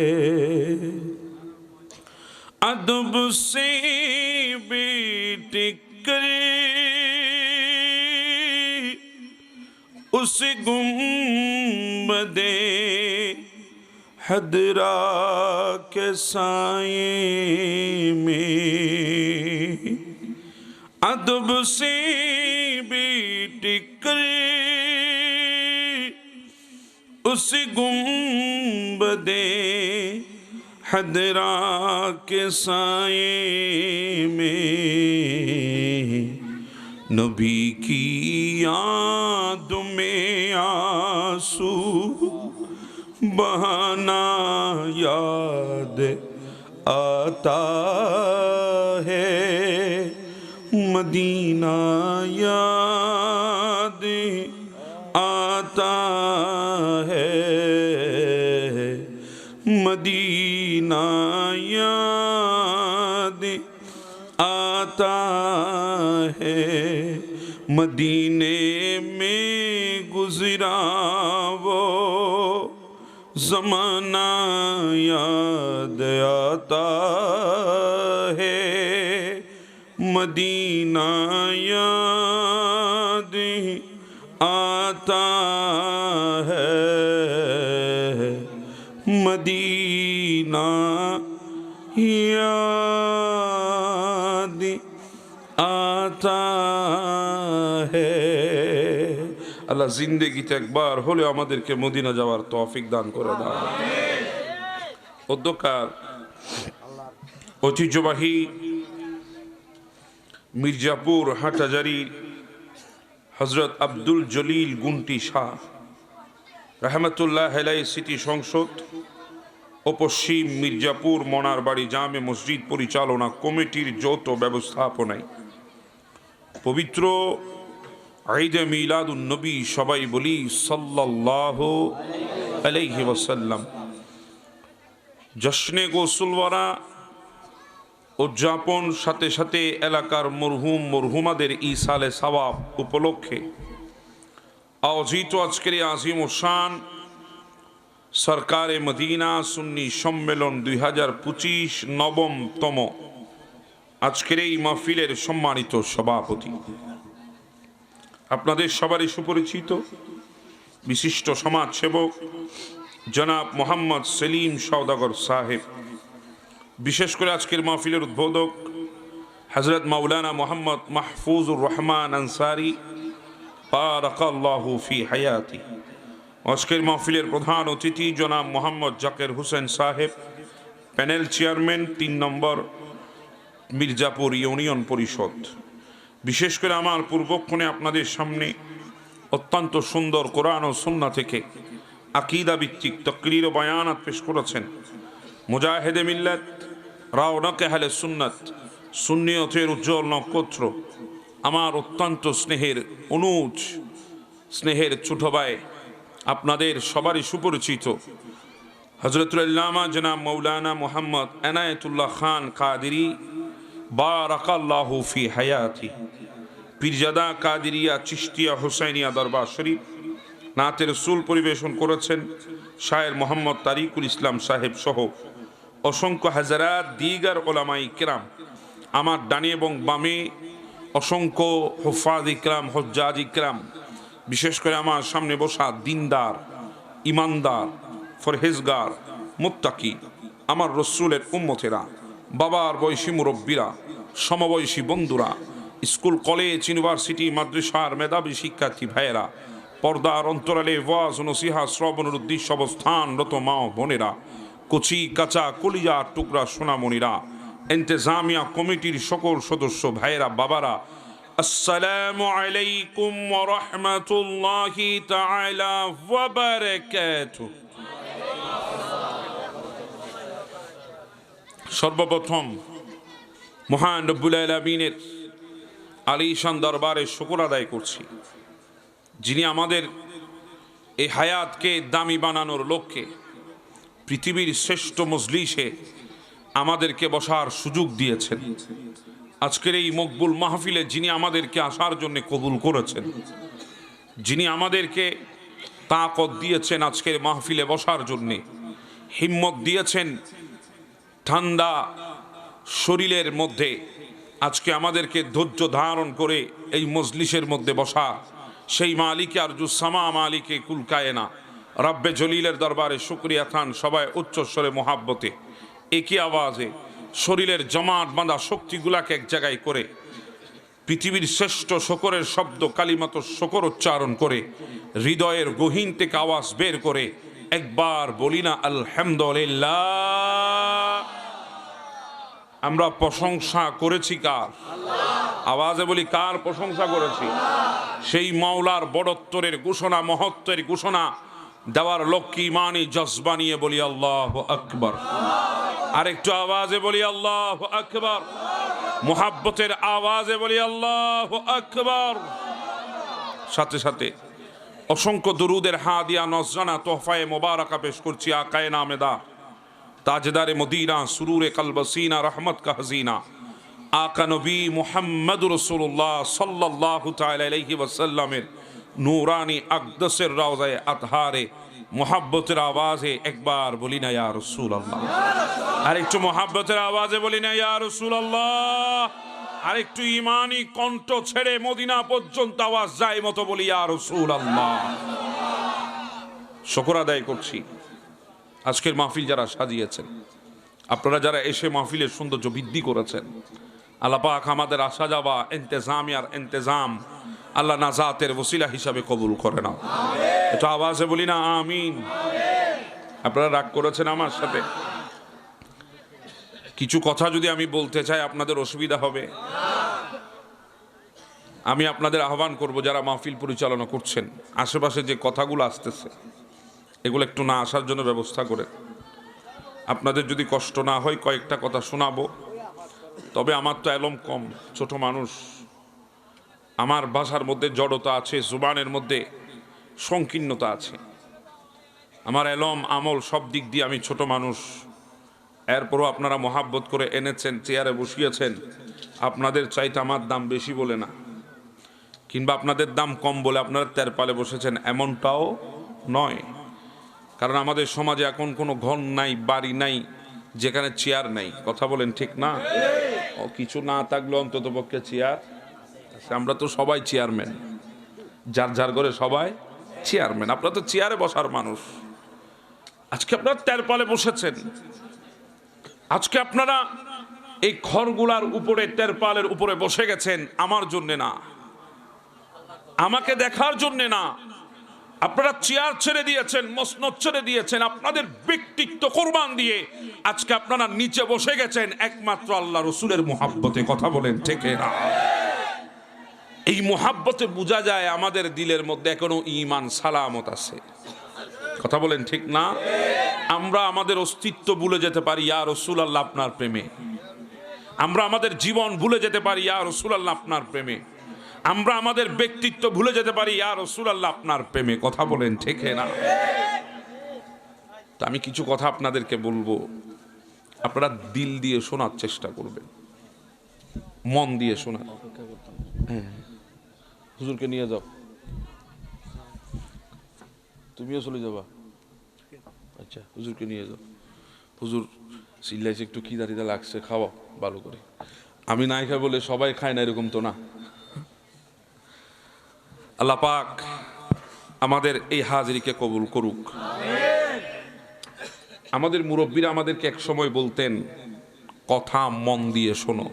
अदब से बेटिकर उस गुंबदे हदरा के साये में, अदब से बेटिकर उस गुंबदे हदरा के साये में नबी की याद में आंसू बहाना याद आता है, मदीना याद आता है, मदीना याद आता है, मदीने में गुजरा वो ज़माना याद आता है, मदीना याद आता है, मदीना याद आता है। আল্লাহ জিন্দেগিতে একবার হলে আমাদেরকে মদিনা যাওয়ার তৌফিক দান করে দাও। অধ্যকার ঐতিহ্যবাহী মির্জাপুর হাটহাজারী হযরত আব্দুল জলিল গুন্টি শাহ রহমতুল্লাহ আলাইহি সিটি সংসদ ও পশ্চিম মির্জাপুর মনারবাড়ি জামে মসজিদ পরিচালনা কমিটির যৌথ ব্যবস্থাপনায় পবিত্র ঈদে মিলাদুন নবী সবাই বলি সাল্লাল্লাহু আলাইহি ওয়াসাল্লাম জশ্নে গোসলওয়ারা উদযাপন সাথে সাথে এলাকার মরহুম মরহুমাদের ইসালে সওয়াব উপলক্ষে আয়োজিত আজকের আজিম ও শান সরকারে মদিনা সুন্নি সম্মেলন 2025 নবমতম আজকের এই মাহফিলের সম্মানিত সভাপতি, আপনাদের সবারই সুপরিচিত বিশিষ্ট সমাজসেবক জনাব মোহাম্মদ সেলিম সওদাগর সাহেব, বিশেষ করে আজকের মাহফিলের উদ্বোধক হযরত মাওলানা মোহাম্মদ মাহফুজুর রহমান আনসারী বারাকাল্লাহু ফি হায়াতি, আজকের মাহফিলের প্রধান অতিথি জনাব মোহাম্মদ জাকের হোসেন সাহেব, প্যানেল চেয়ারম্যান 3 নম্বর মির্জাপুর ইউনিয়ন পরিষদ। বিশেষ করে আমার পূর্বক্ষণে আপনাদের সামনে অত্যন্ত সুন্দর কোরআন ও সুন্নাহ থেকে আকীদা ভিত্তিক তাকরীর ও বায়ানাত পেশ করেছেন মুজাহিদে মিল্লাত রাওনাক আহলে সুন্নাত সুন্নিয়তের উজ্জ্বল নক্ষত্র, আমার অত্যন্ত স্নেহের অনুজ স্নেহের ছোট ভাই, আপনাদের সবারই সুপরিচিত হযরতুল আল্লামা জনাব মাওলানা মুহাম্মদ এনায়েতুল্লাহ খান কাদেরী বারাকাল্লাহু ফি হায়াতি, পীরজাদা কাদেরিয়া চিশতিয়া হুসাইনিয়া দরবার শরীফ নাতে রসুল পরিবেশন করেছেন শায়ের মোহাম্মদ তারিকুল ইসলাম সাহেব সহ অসংখ্য হাজারাত দিগার ওলামাই কেরাম, আমার ডানে এবং বামে অসংখ্য হুফাজ ইকরাম হজ্জাজ ইকরাম, বিশেষ করে আমার সামনে বসা দিনদার ইমানদার ফরহেজগার মুত্তাকি আমার রসুলের উম্মতেরা, বাবার বয়সী মুরব্বীরা, সমবয়সী বন্ধুরা, স্কুল কলেজ ইউনিভার্সিটি মাদ্রাসার মেধাবী শিক্ষার্থী ভাইয়েরা, পর্দার অন্তরালে ওয়াজ নসিহা শ্রবণের উদ্দেশ্য অবস্থানরত মা ও বোনেরা, কচি কাঁচা কলিজা টুকরা সোনামণিরা, ইন্তেজামিয়া কমিটির সকল সদস্য ভাইয়েরা, বাবারা, আসসালামু আলাইকুম ওয়া রাহমাতুল্লাহি তাআলা ওয়া বারাকাতুহু। সর্বপ্রথম মহান রব্বুল আলামিনের আলিশান দরবারে শুকর আদায় করছি, যিনি আমাদের এই হায়াতকে দামি বানানোর লক্ষ্যে পৃথিবীর শ্রেষ্ঠ মজলিসে আমাদেরকে বসার সুযোগ দিয়েছেন। আজকের এই মকবুল মাহফিলে যিনি আমাদেরকে আসার জন্য কবুল করেছেন, যিনি আমাদেরকে তাকত দিয়েছেন আজকের মাহফিলে বসার জন্যে, হিম্মত দিয়েছেন ঠান্ডা শরীরের মধ্যে আজকে আমাদেরকে ধৈর্য ধারণ করে এই মজলিসের মধ্যে বসা, সেই মালিকে আরজুসামা মালিকে কুলকায়না রব্বে জলিলের দরবারে শুকরিয়া খান সবাই উচ্চস্বরে মোহাব্বতে একই আওয়াজে শরীরের জমাট বাঁধা শক্তিগুলাকে এক জায়গায় করে পৃথিবীর শ্রেষ্ঠ শকরের শব্দ কালিমাত শকর উচ্চারণ করে হৃদয়ের গহীন থেকে আওয়াজ বের করে একবার বলি না আলহামদুলিল্লাহ। আমরা প্রশংসা করেছি কার? আওয়াজে বলি, কার প্রশংসা করেছি? সেই মাওলার বড়ত্বরের ঘোষণা, মহত্বের ঘোষণা দেওয়ার লক্ষ্যে ইমানি জজবা নিয়ে বলি আল্লাহু আকবার। আরেকটু আওয়াজে বলি আল্লাহু আকবার। মুহাব্বতের আওয়াজে বলি আল্লাহু আকবার। সাথে সাথে অসংখ্য দুরুদের হাদিয়া নজরানা তোহফায়ে মোবারকা পেশ করছি আকায়ে নামেদা তাজদারে মদিনা সুরুরে কলবসিনা রহমত কা হাজিনা আকা নবী মুহাম্মদ রাসূলুল্লাহ সাল্লাল্লাহু তাআলা আলাইহি ওয়াসাল্লামের নূরানি আকদসের রওজায়ে আতহারে মোহাব্বতের আওয়াজে একবার বলি না ইয়া রাসূলুল্লাহ। আরেকটু মোহাব্বতের আওয়াজে বলি না ইয়া রাসূলুল্লাহ। আরেকটু ইমানি কণ্ঠ ছেড়ে মদিনা পর্যন্ত আওয়াজ যায় মতো বলি ইয়া রাসূলুল্লাহ। শুকর আদায় করছি আজকের মাহফিল যারা সাজিয়েছেন, আপনারা যারা এসে মাহফিলের সৌন্দর্য বৃদ্ধি করেছেন, আল্লাহ পাক আমাদের আসা যাওয়া ইন্তেজামিয়ার ইন্তেজাম আল্লাহ নাজাতের ওসিলা হিসাবে কবুল করে নাও। এটা আওয়াজে বলি না আমিন। আপনারা রাগ করেছেন আমার সাথে? কিছু কথা যদি আমি বলতে চাই আপনাদের অসুবিধা হবে? আমি আপনাদের আহ্বান করব, যারা মাহফিল পরিচালনা করছেন, আশেপাশে যে কথাগুলো আসতেছে এগুলো একটু না আসার জন্য ব্যবস্থা করেন। আপনাদের যদি কষ্ট না হয় কয়েকটা কথা শোনাবো, তবে আমার তো এলম কম, ছোট মানুষ, আমার ভাষার মধ্যে জড়তা আছে, জুবানের মধ্যে সংকীর্ণতা আছে, আমার এলম আমল সব দিক দিয়ে আমি ছোট মানুষ। এরপরও আপনারা মোহাব্বত করে এনেছেন, চেয়ারে বসিয়েছেন। আপনাদের চাইতে আমার দাম বেশি বলে না, কিংবা আপনাদের দাম কম বলে আপনারা তেরপালে বসেছেন এমনটাও নয়। কারণ আমাদের সমাজে এখন কোনো ঘর নাই, বাড়ি নাই যেখানে চেয়ার নাই। কথা বলেন ঠিক না? ও কিছু না থাকলে অন্তত পক্ষে চেয়ার। আমরা তো সবাই চেয়ারম্যান, যার যার করে সবাই চেয়ারম্যান। আপনারা তো চেয়ারে বসার মানুষ। আজকে আপনারা তেরপালে বসেছেন, আজকে আপনারা এই ঘরগুলার উপরে তেরপালের উপরে বসে গেছেন আমার জন্যে না, আমাকে দেখার জন্যে না। আপনারা চেয়ার ছেড়ে দিয়েছেন, মসনদ ছেড়ে দিয়েছেন, আপনাদের ব্যক্তিত্ব কোরবান দিয়ে আজকে আপনারা নিচে বসে গেছেন একমাত্র আল্লাহ রসুলের মুহাব্বতে। কথা বলেন ঠিক না? এই মুহাব্বতে বোঝা যায় আমাদের দিলের মধ্যে এখনো ঈমান সালামত আছে। কথা বলেন ঠিক না? আমরা আমাদের অস্তিত্ব ভুলে যেতে পারি ইয়া রাসূলুল্লাহ আপনার প্রেমে। আমরা আমাদের জীবন ভুলে যেতে পারি ইয়া রাসূলুল্লাহ আপনার প্রেমে। আমরা আমাদের ব্যক্তিত্ব ভুলে যেতে পারি ইয়া রাসূলুল্লাহ আপনার প্রেমে। কথা বলেন ঠিক না? তা আমি কিছু কথা আপনাদেরকে বলবো, আপনারা দিল দিয়ে শোনার চেষ্টা করবেন, মন দিয়ে শোনার। হুজুরকে নিয়ে যাও, তুমিও চলে যাবা। আচ্ছা, হুজুরকে নিয়ে যাও। হুজুর চিল্লাইছে, একটু খিদা টিদা লাগছে, খাওয়া ভালো করে। আমি নাই খাই বলে সবাই খায় না এরকম তো না। আল্লাহ পাক আমাদের এই হাজিরিকে কবুল করুক। আমাদের মুরব্বীরা আমাদেরকে এক সময় বলতেন, কথা মন দিয়ে শোনো,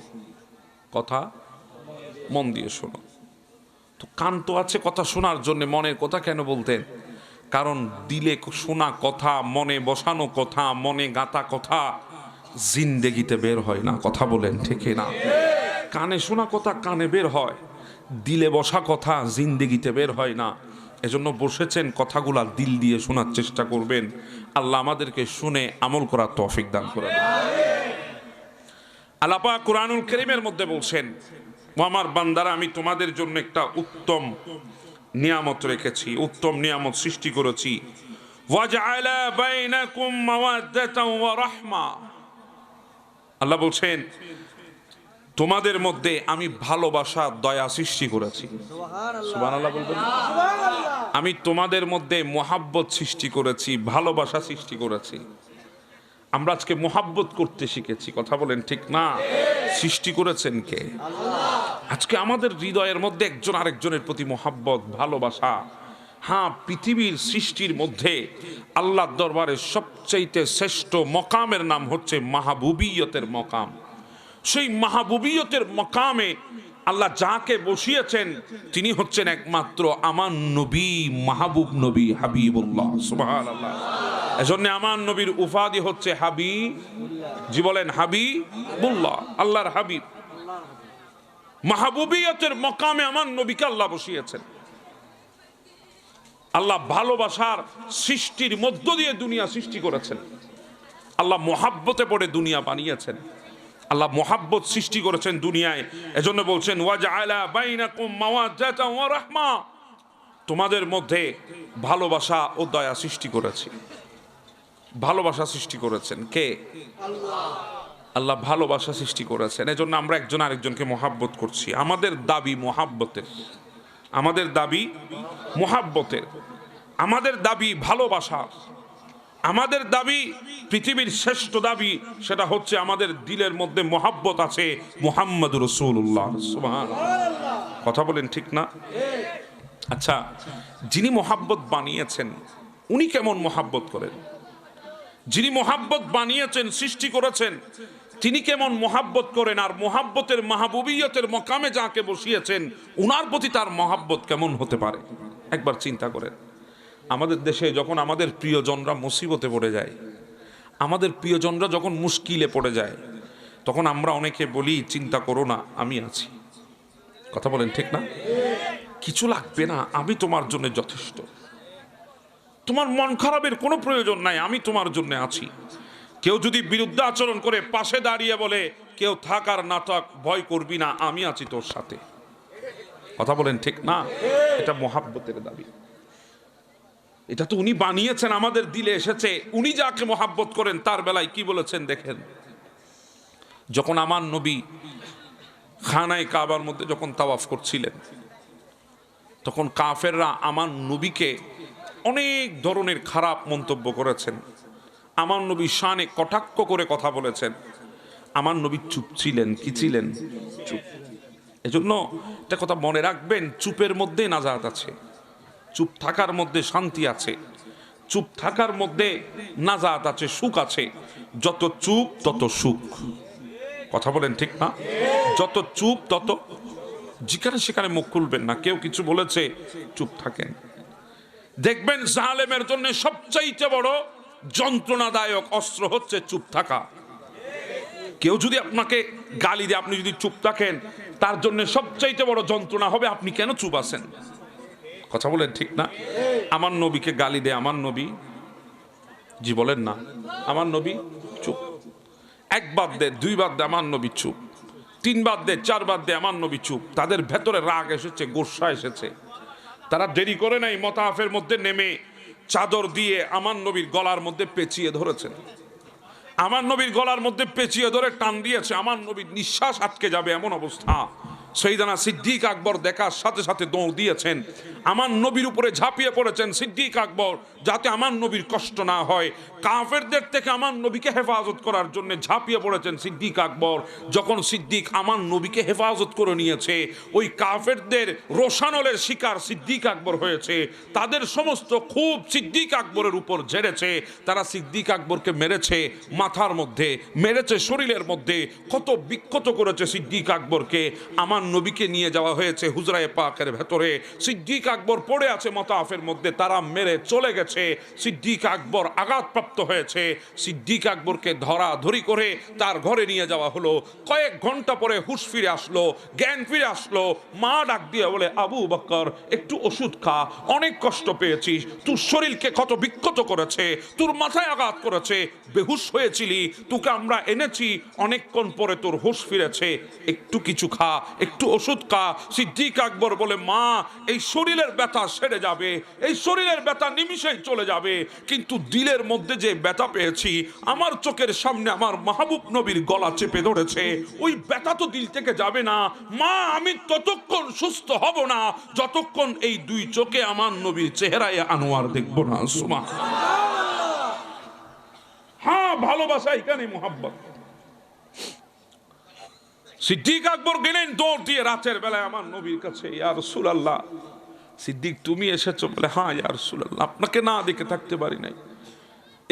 কথা মন দিয়ে শোনো। তো কান তো আছে কথা শোনার জন্য, মনের কথা কেন বলতেন? কারণ দিলে শোনা কথা, মনে বসানো কথা, মনে গাঁথা কথা জিন্দেগিতে বের হয় না। কথা বলেন ঠিক না? কানে শোনা কথা কানে বের হয়, দিলে বসা কথা জিন্দেগিতে বের হয় না। এজন্য বসেছেন, কথাগুলা দিল দিয়ে শোনার চেষ্টা করবেন। আল্লাহ আমাদেরকে শুনে আমল করার তৌফিক দান করেন। আল্লাহ পাক কুরআনুল কারীমের মধ্যে বলছেন, ও আমার বান্দারা, আমি তোমাদের জন্য একটা উত্তম নিয়ামত রেখেছি, উত্তম নিয়ামত সৃষ্টি করেছি। ওয়াজআলা বাইনাকুম মাওয়াদ্দাতান ওয়া রাহমা। আল্লাহ বলছেন, তোমাদের মধ্যে আমি ভালোবাসা, দয়া সৃষ্টি করেছি। সুবহানাল্লাহ বলবেন। আমি তোমাদের মধ্যে মুহাব্বত সৃষ্টি করেছি, ভালোবাসা সৃষ্টি করেছি। আমরা আজকে মুহাব্বত করতে শিখেছি। কথা বলেন ঠিক না? সৃষ্টি করেছেন কে? আজকে আমাদের হৃদয়ের মধ্যে একজন আরেকজনের প্রতি মুহাব্বত, ভালোবাসা। হ্যাঁ, পৃথিবীর সৃষ্টির মধ্যে আল্লাহর দরবারে সবচাইতে শ্রেষ্ঠ মকামের নাম হচ্ছে মাহবুবিয়তের মকাম। সেই মাহবুবিয়তের মকামে আল্লাহ যাকে বসিয়েছেন তিনি হচ্ছেন একমাত্র আমার নবী, মাহবুব নবী, হাবিবুল্লাহ। সুবহানাল্লাহ। এজন্য আমার নবীর উপাধি হচ্ছে হাবিব। জি বলেন হাবিবুল্লাহ, আল্লাহর হাবিব। মাহবুবিয়তের মকামে আমার নবীকে আল্লাহ বসিয়েছেন। আল্লাহ ভালোবাসার সৃষ্টির মধ্য দিয়ে দুনিয়া সৃষ্টি করেছেন। আল্লাহ মোহাব্বতে পড়ে দুনিয়া বানিয়েছেন। আল্লাহ মোহাব্বত সৃষ্টি করেছেন দুনিয়ায়। এজন্য বলছেন ওয়াজআলা বাইনাকুম মাওয়াদ্দাতান ওয়া রাহমা, তোমাদের মধ্যে ভালোবাসা ও দয়া সৃষ্টি করেছি। ভালোবাসা সৃষ্টি করেছেন কে? আল্লাহ। আল্লাহ ভালোবাসা সৃষ্টি করেছেন। এজন্য আমরা একজন আরেকজনকে মোহাব্বত করছি। আমাদের দাবি মোহাব্বতের, আমাদের দাবি মোহাব্বতের, আমাদের দাবি ভালোবাসা, আমাদের দাবি পৃথিবীর শ্রেষ্ঠ দাবি, সেটা হচ্ছে আমাদের দিলের মধ্যে মোহাব্বত আছে মুহাম্মদ রাসূলুল্লাহ। সুবহানাল্লাহ, কথা বলেন ঠিক না? আচ্ছা, যিনি মোহাব্বত বানিয়েছেন উনি কেমন মোহাব্বত করেন? যিনি মোহাব্বত বানিয়েছেন, সৃষ্টি করেছেন, তিনি কেমন মোহাব্বত করেন? আর মোহাব্বতের মাহবুবিয়তের মকামে যাকে বসিয়েছেন উনার প্রতি তার মোহাব্বত কেমন হতে পারে? একবার চিন্তা করেন। আমাদের দেশে যখন আমাদের প্রিয়জনরা মুসিবতে পড়ে যায়, আমাদের প্রিয়জনরা যখন মুশকিলে পড়ে যায়, তখন আমরা অনেকে বলি চিন্তা করো না, আমি আছি। কথা বলেন ঠিক না? কিছু লাগবে না, আমি তোমার জন্য যথেষ্ট। তোমার মন খারাপের কোনো প্রয়োজন নাই, আমি তোমার জন্য আছি। কেউ যদি বিরুদ্ধে আচরণ করে পাশে দাঁড়িয়ে বলে কেউ থাক আর না থাক, ভয় করবি না, আমি আছি তোর সাথে। কথা বলেন ঠিক না? এটা মোহাব্বতের দাবি। এটা তো উনি বানিয়েছেন, আমাদের দিলে এসেছে। উনি যাকে মোহাব্বত করেন তার বেলায় কি বলেছেন দেখেন। যখন আমার নবী খানায় কাবার মধ্যে যখন তাওয়াফ করছিলেন, তখন কাফেররা আমার নবীকে অনেক ধরনের খারাপ মন্তব্য করেছেন। আমার নবী শানে কটাক্ষ করে কথা বলেছেন। আমার নবী চুপ ছিলেন। কি ছিলেন? চুপ। এজন্য একটা কথা মনে রাখবেন, চুপের মধ্যে নাজাত আছে, চুপ থাকার মধ্যে শান্তি আছে, চুপ থাকার মধ্যে নাজাত আছে, সুখ আছে। যত চুপ তত সুখ। কথা বলেন ঠিক না? যত চুপ তত, যেখানে সেখানে মুখ খুলবেন না। কেউ কিছু বলেছে চুপ থাকেন। দেখবেন জালেমের জন্য সবচাইতে বড় যন্ত্রণাদায়ক অস্ত্র হচ্ছে চুপ থাকা। কেউ যদি আপনাকে গালি দেয়, আপনি যদি চুপ থাকেন, তার জন্য সবচাইতে বড় যন্ত্রণা হবে আপনি কেন চুপ আছেন। কথা বলেন ঠিক না? আমার নবীকে গালি দেয় আমার নবী, জি বলেন না, আমার নবী চুপ। একবার দে, দুইবার দে, আমার নবী চুপ। তিনবার দে, চারবার দে, আমার নবী চুপ। তাদের ভেতরে রাগ এসেছে, গোসা এসেছে। তারা দেরি করে নাই, মতাফের মধ্যে নেমে চাদর দিয়ে আমার নবীর গলার মধ্যে পেঁচিয়ে ধরেছেন। আমার নবীর গলার মধ্যে পেঁচিয়ে ধরে টান দিয়েছে। আমার নবীর নিঃশ্বাস আটকে যাবে এমন অবস্থা। সৈয়দনা সিদ্দিক আকবর দেখার সাথে সাথে দৌড় দিয়েছেন, আমার নবীর উপরে ঝাঁপিয়ে পড়েছেন সিদ্দিক আকবর, যাতে আমার নবীর কষ্ট না হয়। কাফেরদের থেকে আমার নবীকে হেফাজত করার জন্য ঝাঁপিয়ে পড়েছেন সিদ্দিক আকবর। যখন সিদ্দিক আমার নবীকে হেফাজত করে নিয়েছে, ওই কাফেরদের রোশানলের শিকার সিদ্দিক আকবর হয়েছে। তাদের সমস্ত খুব সিদ্দিক আকবরের উপর ঝেড়েছে। তারা সিদ্দিক আকবরকে মেরেছে মাথার মধ্যে, মেরেছে শরীরের মধ্যে, কত বিক্ষত করেছে সিদ্দিক আকবরকে। আমার নবীকে নিয়ে যাওয়া হয়েছে হুজরায়ে পাকের ভেতরে। সিদ্দিক আকবর পড়ে আছে মতাফের মধ্যে, তারা মেরে চলে গেছে। সিদ্দিক আকবর আঘাতপ্রাপ্ত হয়েছে। সিদ্দিক আকবরকে ধরাধরি করে তার ঘরে নিয়ে যাওয়া হলো। কয়েক ঘন্টা পরে হুঁশ ফিরে আসলো, জ্ঞান ফিরে আসলো। মা ডাক দিয়ে বলে, আবু বকর একটু ওষুধ খা, অনেক কষ্ট পেয়েছিস, তোর শরীরকে কত বিক্ষত করেছে, তোর মাথায় আঘাত করেছে, বেহুশ হয়েছিলি, তোকে আমরা এনেছি, অনেকক্ষণ পরে তোর হুঁশ ফিরেছে, একটু কিছু খা, একটু ওষুধ খা। সিদ্দিক আকবর বলে, মা এই শরীরের ব্যথা সেরে যাবে, এই শরীরের ব্যথা নিমিষেই চলে যাবে, কিন্তু দিলের মধ্যে যে ব্যথা পেয়েছি, আমার চোখের সামনে আমার মাহবুব নবীর গলা চেপে ধরেছে, ওই ব্যথা তো দিল থেকে যাবে না। মা আমি ততক্ষণ সুস্থ হব না যতক্ষণ এই দুই চোখে আমার নবীর চেহারায় আনোয়ার দেখব না। সুবহানাল্লাহ। হ্যাঁ, ভালোবাসা এখানে মুহাব্বত। সিদ্দিক আকবর গেলেন দৌড় দিয়ে রাতের বেলায় আমার নবীর কাছে, ইয়া রাসূলুল্লাহ। সিদ্দিক তুমি এসেছো? বলে, হ্যাঁ ইয়া রাসূলুল্লাহ, আপনাকে না দেখে থাকতে পারি নাই,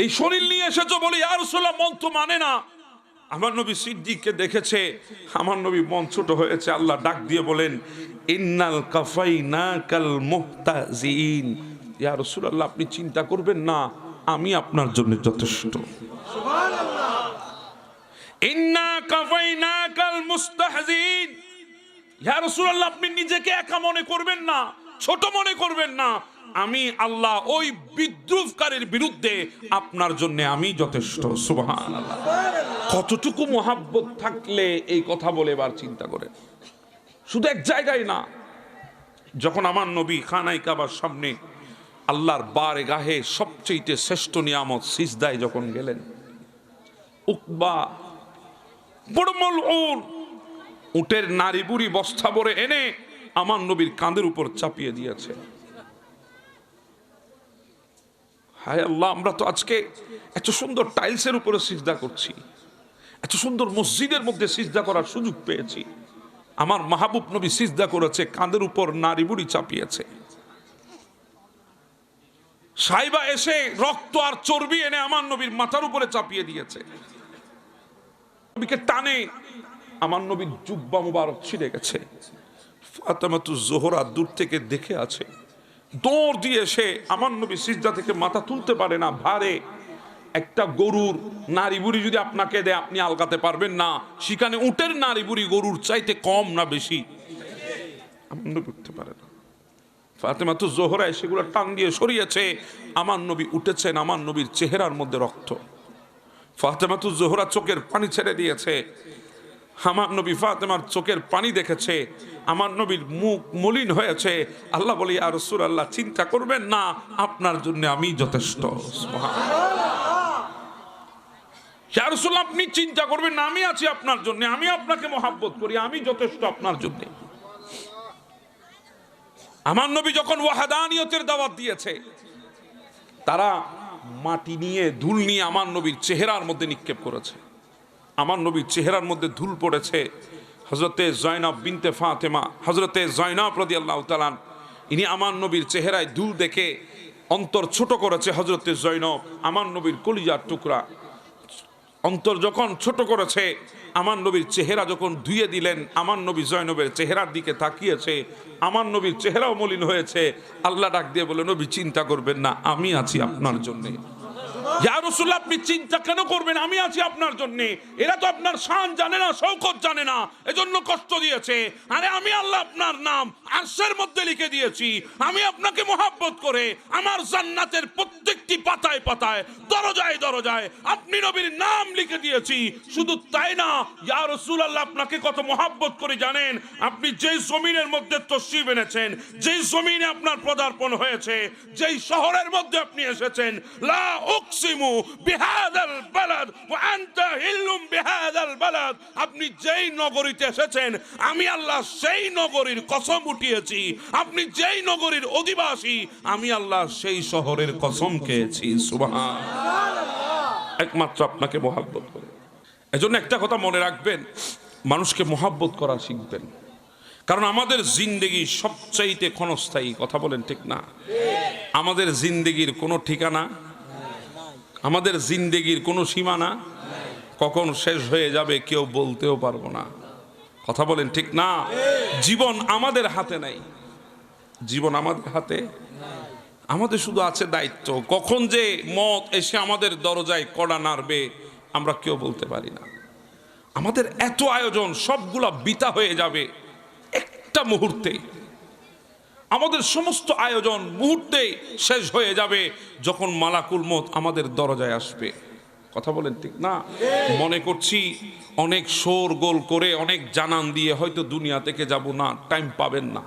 এই শরীর নিয়ে এসেছো? বলে, ইয়া রাসূলুল্লাহ মন তো মানে না। আমার নবী সিদ্দিককে দেখেছে, আমার নবী মন ছোট হয়েছে। আল্লাহ ডাক দিয়ে বলেন, ইন্নাল কাফাইনাকাল মুহতাজিন। ইয়া রাসূলুল্লাহ আপনি চিন্তা করবেন না, আমি আপনার জন্য যথেষ্ট। ইন্না কাফাইনাকাল মুস্তাহজিন। ইয়া রাসূলুল্লাহ, আপনি নিজেকে একা মনে করবেন না, ছোট মনে করবেন না। আমি আল্লাহ ওই বিদ্রুপকারীর বিরুদ্ধে আপনার জন্য আমি যথেষ্ট। সুবহানাল্লাহ। কতটুকু মোহাব্বত থাকলে এই কথা বলে এবার চিন্তা করে। শুধু এক জায়গায় না, যখন আমার নবী খানায় কাবার সামনে আল্লাহর বারগাহে সবচেয়ে শ্রেষ্ঠ নিয়ামত সিজদায় যখন গেলেন, উকবা বড় মালউন উটের নারী বুড়ি বস্তা ভরে এনে আমার নবীর কাঁধের উপর চাপিয়ে দিয়েছে। হায় আল্লাহ, আমরা তো আজকে এত সুন্দর টাইলসের উপরে সিজদা করছি, এত সুন্দর মসজিদের মধ্যে সিজদা করার সুযোগ পেয়েছি। আমার মাহবুব নবী সিজদা করেছে, কাঁধের উপর নারী বুড়ি চাপিয়েছে। সাইবা এসে রক্ত আর চর্বি এনে আমার নবীর মাথার উপরে চাপিয়ে দিয়েছে। নবীকে টানে আমার নবীর জুব্বা মুবারক ছিঁড়ে গেছে। ফাতেমাতুজ জোহরা দূর থেকে দেখে আছে, দৌড় দিয়ে এসে আমার নবী সিজদা থেকে মাথা তুলতে পারে না, ভারে। একটা গরুর নারী বুড়ি যদি আপনাকে দেয়, আপনি আলগাতে পারবেন না। সেখানে উটের নারী বুড়ি গরুর চাইতে কম না বেশি? আমার নবী উঠতে পারে না। ফাতেমাতুজ জোহরা সেগুলো টান দিয়ে সরিয়েছে। আমার নবী উঠেছেন, আমার নবীর চেহারার মধ্যে রক্ত। ফাতেমাতুজ জোহরা চোখের পানি ছেড়ে দিয়েছে। আমার নবী ফাতেমার চোখের পানি দেখেছে, আমার নবীর মুখ মলিন হয়েছে। আল্লাহ বলি, ইয়া রাসূলুল্লাহ, চিন্তা করবেন না, আপনার জন্য আমি যথেষ্ট। ইয়া রাসূলুল্লাহ, আপনি চিন্তা করবেন না, আমি আছি আপনার জন্য, আমি আপনাকে মহব্বত করি, আমি যথেষ্ট আপনার জন্য। আমার নবী যখন ওয়াহাদানিয়তের দাওয়াত দিয়েছে, তারা মাটি নিয়ে ধুল নিয়ে আমার নবীর চেহারার মধ্যে নিক্ষেপ করেছে। আমার নবীর চেহারার মধ্যে ধুল পড়েছে। হযরতে জয়নব বিনতে ফাতেমা, হযরতে জয়নব রাদিয়াল্লাহু তাআলা, ইনি আমার নবীর চেহারায় ধুল দেখে অন্তর ছোট করেছে। হযরতে জয়নব আমার নবীর কলিজার টুকরা, অন্তর যখন ছোট করেছে, আমার নবীর চেহারা যখন ধুয়ে দিলেন, আমার নবী জয়নবের চেহারার দিকে তাকিয়েছে, আমার নবীর চেহারাও মলিন হয়েছে। আল্লাহ ডাক দিয়ে বলে, নবী চিন্তা করবেন না, আমি আছি আপনার জন্য। ইয়া রাসূলুল্লাহ, আপনি চিন্তা কেন করবেন, আমি আছি আপনার জন্য। এরা তো আপনার শান জানে না, শওকত জানে না, এজন্য কষ্ট দিয়েছে। আরে আমি আল্লাহ আপনার নাম আরশের মধ্যে লিখে দিয়েছি। আমি আপনাকে মহব্বত করে আমার জান্নাতের প্রত্যেকটি পাতায় পাতায়, দরজায় দরজায় আপনি নবীর নাম লিখে দিয়েছি। শুধু তাই না, ইয়া রাসূলুল্লাহ, আপনাকে কত মহব্বত করে জানেন? আপনি যেই জমিনের মধ্যে তশরিফ এনেছেন, যেই জমিনে আপনার পদার্পণ হয়েছে, যেই শহরের মধ্যে আপনি এসেছেন, লা উকসিমু বিহাদাল বালাদ ওয়া আনতা হিল্লুম বিহাদাল বালাদ, আপনি যেই নগরীতে এসেছেন, আমি আল্লাহ সেই নগরীর কসম উঠিয়েছি। আপনি যেই নগরীর অধিবাসী, আমি আল্লাহ সেই শহরের কসম খেয়েছি। সুবহানাল্লাহ। একমাত্র আপনাকে মহব্বত করে। এজন্য একটা কথা মনে রাখবেন, মানুষকে মহব্বত করা শিখবেন। কারণ আমাদের জিন্দেগি সবচাইতে ক্ষণস্থায়ী। কথা বলেন ঠিক না? আমাদের জিন্দেগির কোনো ঠিকানা, আমাদের জিন্দেগির কোনো সীমানা, কখন শেষ হয়ে যাবে কেউ বলতেও পারবো না। কথা বলেন ঠিক না? জীবন আমাদের হাতে নাই, জীবন আমাদের হাতে। আমাদের শুধু আছে দায়িত্ব। কখন যে মত এসে আমাদের দরজায় কড়া নাড়বে আমরা কেউ বলতে পারি না। আমাদের এত আয়োজন সবগুলা বৃথা হয়ে যাবে একটা মুহূর্তে। আমাদের সমস্ত আয়োজন মুহূর্তে শেষ হয়ে যাবে যখন মালাকুল মউত আমাদের দরজায় আসবে। কথা বলেন ঠিক না? মনে করছি অনেক শোরগোল করে, অনেক জানান দিয়ে হয়তো দুনিয়া থেকে যাব না, টাইম পাবেন না,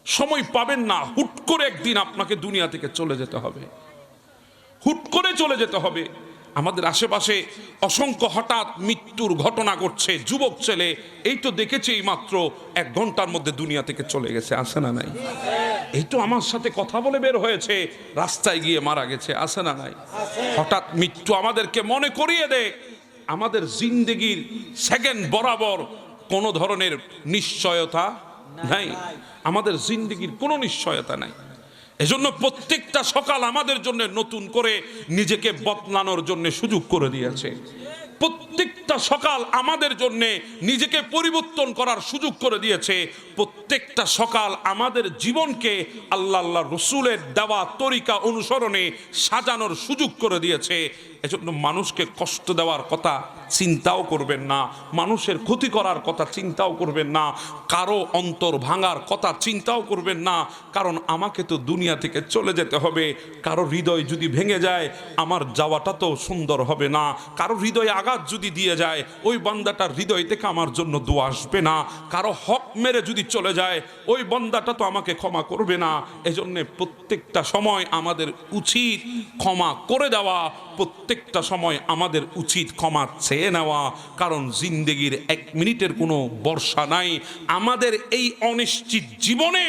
সময় পাবেন না। হুট করে একদিন আপনাকে দুনিয়া থেকে চলে যেতে হবে, হুট করে চলে যেতে হবে। আমাদের আশেপাশে অসংখ্য হঠাৎ মৃত্যুর ঘটনা ঘটছে। যুবক ছেলে এই তো দেখেছি মাত্র 1 ঘন্টার মধ্যে দুনিয়া থেকে চলে গেছে, আছে না নাই? এই তো আমার সাথে কথা বলে বের হয়েছে, রাস্তায় গিয়ে মারা গেছে, আছে না নাই? হঠাৎ মৃত্যু আমাদেরকে মনে করিয়ে দেয় আমাদের জিন্দেগির সেকেন্ড বরাবর কোনো ধরনের নিশ্চয়তা নাই। আমাদের জিন্দেগির কোনো নিশ্চয়তা নাই। এজন্য প্রত্যেকটা সকাল আমাদের জন্য নতুন করে নিজেকে বদলানোর জন্য সুযোগ করে দিয়েছে। প্রত্যেকটা সকাল আমাদের জন্য নিজেকে পরিবর্তন করার সুযোগ করে দিয়েছে। প্রত্যেকটা সকাল আমাদের জীবনকে আল্লাহ আল্লাহ রসুলের দেওয়া তরিকা অনুসরণে সাজানোর সুযোগ করে দিয়েছে। এজন্য মানুষকে কষ্ট দেওয়ার কথা চিন্তাও করবেন না, মানুষের ক্ষতি করার কথা চিন্তাও করবেন না, কারো অন্তর ভাঙার কথা চিন্তাও করবেন না। কারণ আমাকে তো দুনিয়া থেকে চলে যেতে হবে। কারো হৃদয় যদি ভেঙে যায় আমার যাওয়াটা তো সুন্দর হবে না। কারো হৃদয়ে আঘাত যদি দিয়ে যায় ওই বান্দাটার হৃদয় থেকে আমার জন্য দোয়া আসবে না। কারো হক মেরে যদি চলে যায় ওই বান্দাটা তো আমাকে ক্ষমা করবে না। এজন্য প্রত্যেকটা সময় আমাদের উচিত ক্ষমা করে দেওয়া, প্রত্যেকটা সময় আমাদের উচিত ক্ষমা চেয়ে নেওয়া। কারণ জিন্দেগির 1 মিনিটের কোনো বর্ষা নাই। আমাদের এই অনিশ্চিত জীবনে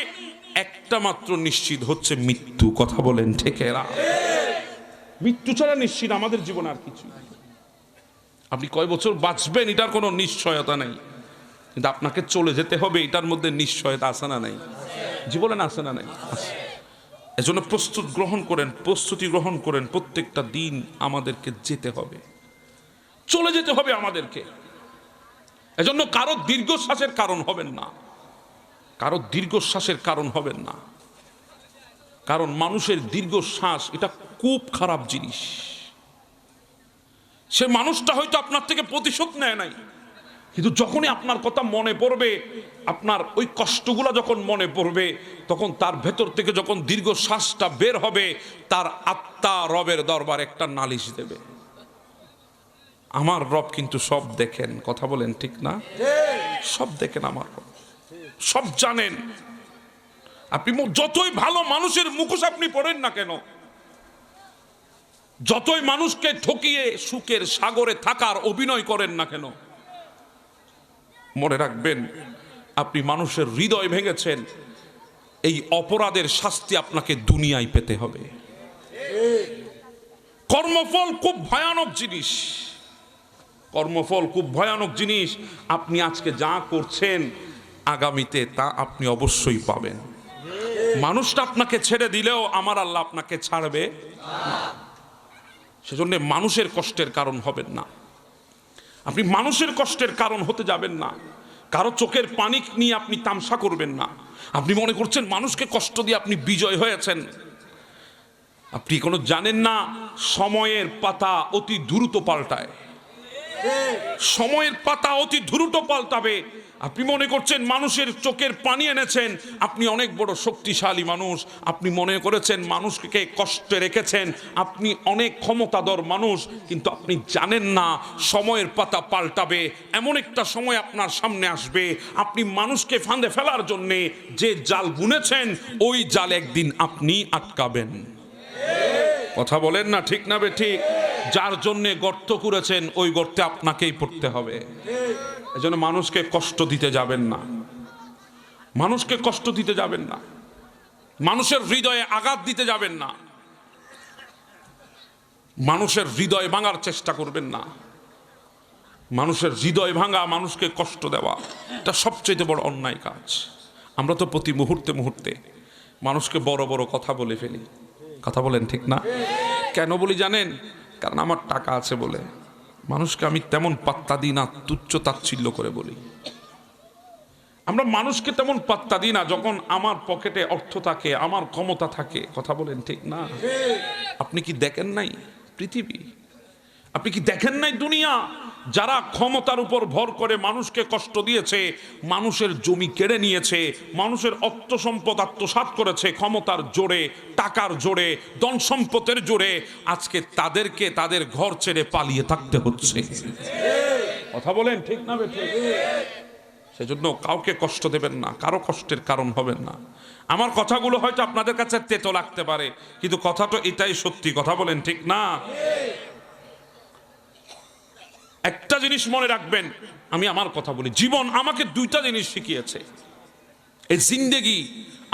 একটা মাত্র নিশ্চিত হচ্ছে মৃত্যু। কথা বলেন ঠিক এরা? মৃত্যু ছাড়া নিশ্চিত আমাদের জীবন আর কিছু। আপনি কয় বছর বাঁচবেন এটার কোনো নিশ্চয়তা নেই, কিন্তু আপনাকে চলে যেতে হবে এটার মধ্যে নিশ্চয়তা আছে না নাই? জীবনে আছে না নাই? এজন্য প্রস্তুতি গ্রহণ করেন। প্রত্যেকটা দিন আমাদেরকে যেতে হবে, চলে যেতে হবে আমাদেরকে। এজন্য কারো দীর্ঘশ্বাসের কারণ হবেন না, কারো দীর্ঘশ্বাসের কারণ হবেন না। কারণ মানুষের দীর্ঘশ্বাস এটা খুব খারাপ জিনিস। সে মানুষটা হয়তো আপনার থেকে প্রতিশোধ নেয় নাই, কিন্তু যখনই আপনার কথা মনে পড়বে, আপনার ওই কষ্টগুলো যখন মনে পড়বে, তখন তার ভেতর থেকে যখন দীর্ঘশ্বাসটা বের হবে, তার আত্মা রবের দরবার একটা নালিশ দেবে। আমার রব কিন্তু সব দেখেন। কথা বলেন ঠিক না? সব দেখেন আমার রব, সব জানেন। আপনি যতই ভালো মানুষের মুখোশ আপনি পড়েন না কেন, যতই মানুষকে ঠকিয়ে সুখের সাগরে থাকার অভিনয় করেন না কেন, মনে রাখবেন আপনি মানুষের হৃদয় ভেঙেছেন। এই অপরাধের শাস্তি আপনাকে দুনিয়ায় পেতে হবে। কর্মফল খুব ভয়ানক জিনিস, কর্মফল খুব ভয়ানক জিনিস। আপনি আজকে যা করছেন আগামীতে তা আপনি অবশ্যই পাবেন। মানুষটা আপনাকে ছেড়ে দিলেও আমার আল্লাহ আপনাকে ছাড়বে না। সেজন্য মানুষের কষ্টের কারণ হবেন না, আপনি মানুষের কষ্টের কারণ হতে যাবেন না। কারো চোখের পানি নিয়ে আপনি তামসা করবেন না। আপনি মনে করছেন মানুষকে কষ্ট দিয়ে আপনি বিজয় হয়েছেন। আপনি কোনো জানেন না সময়ের পাতা অতি দ্রুত পাল্টায়, সময়ের পাতা অতি দ্রুত পাল্টাবে। আপনি মনে করছেন মানুষের চোখের পানি এনেছেন, আপনি অনেক বড় শক্তিশালী মানুষ। আপনি মনে করেছেন মানুষকে কষ্টে রেখেছেন, আপনি অনেক ক্ষমতাধর মানুষ। কিন্তু আপনি জানেন না সময়ের পাতা পাল্টাবে। এমন একটা সময় আপনার সামনে আসবে, আপনি মানুষকে ফাঁদে ফেলার জন্যে যে জাল বুনেছেন ওই জাল একদিন আপনি আটকাবেন। কথা বলেন না ঠিক না বেঠিক? যার জন্যে গর্ত করেছেন ওই গর্তে আপনাকেই পড়তে হবে। এজন্য মানুষকে কষ্ট দিতে যাবেন না, মানুষকে কষ্ট দিতে যাবেন না, মানুষের হৃদয়ে আঘাত দিতে যাবেন না, মানুষের হৃদয় ভাঙার চেষ্টা করবেন না। মানুষের হৃদয় ভাঙা, মানুষকে কষ্ট দেওয়া এটা সবচেয়ে বড় অন্যায় কাজ। আমরা তো প্রতি মুহূর্তে মুহূর্তে মানুষকে বড় বড় কথা বলে ফেলি। কথা বলেন ঠিক না? কেন বলি জানেন? কারণ আমার টাকা আছে বলে মানুষকে আমি তেমন পাত্তা দিই না, তুচ্ছ তাচ্ছিল্য করে বলি। আমরা মানুষকে তেমন পাত্তা দিই না যখন আমার পকেটে অর্থ থাকে, আমার ক্ষমতা থাকে। কথা বলেন ঠিক না? আপনি কি দেখেন নাই পৃথিবী? আপনি কি দেখেন নাই দুনিয়া? যারা ক্ষমতার উপর ভর করে মানুষকে কষ্ট দিয়েছে, মানুষের জমি কেড়ে নিয়েছে, মানুষের অর্থ সম্পদ আত্মসাৎ করেছে ক্ষমতার জোরে, টাকার জোরে, ধন সম্পদের জোরে, আজকে তাদেরকে তাদের ঘর ছেড়ে পালিয়ে থাকতে হচ্ছে। কথা বলেন ঠিক না বেঠিক? সেজন্য কাউকে কষ্ট দেবেন না, কারো কষ্টের কারণ হবেন না। আমার কথাগুলো হয়তো আপনাদের কাছে তেতো লাগতে পারে, কিন্তু কথাটা এটাই সত্যি। কথা বলেন ঠিক না? একটা জিনিস মনে রাখবেন, আমি আমার কথা বলি, জীবন আমাকে দুইটা জিনিস শিখিয়েছে। এই জিন্দেগি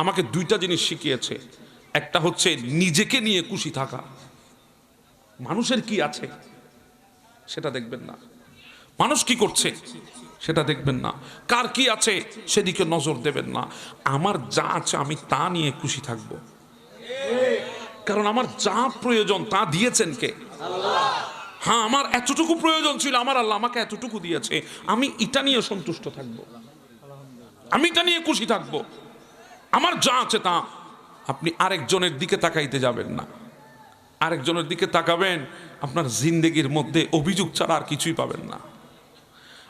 আমাকে দুইটা জিনিস শিখিয়েছে। একটা হচ্ছে নিজেকে নিয়ে খুশি থাকা। মানুষের কি আছে সেটা দেখবেন না, মানুষ কি করছে সেটা দেখবেন না, কার কি আছে সেদিকে নজর দেবেন না। আমার যা আছে আমি তা নিয়ে খুশি থাকবো, কারণ আমার যা প্রয়োজন তা দিয়েছেন কে? আল্লাহ। হ্যাঁ, আমার এতটুকু প্রয়োজন ছিল, আমার আল্লাহ আমাকে এতটুকু দিয়েছে, আমি এটা নিয়ে সন্তুষ্ট থাকব, আমি এটা নিয়ে খুশি থাকব। আমার যা আছে তা। আপনি আরেকজনের দিকে তাকাইতে যাবেন না। আরেকজনের দিকে তাকাবেন, আপনার জিন্দেগির মধ্যে অভিযোগ ছাড়া আর কিছুই পাবেন না।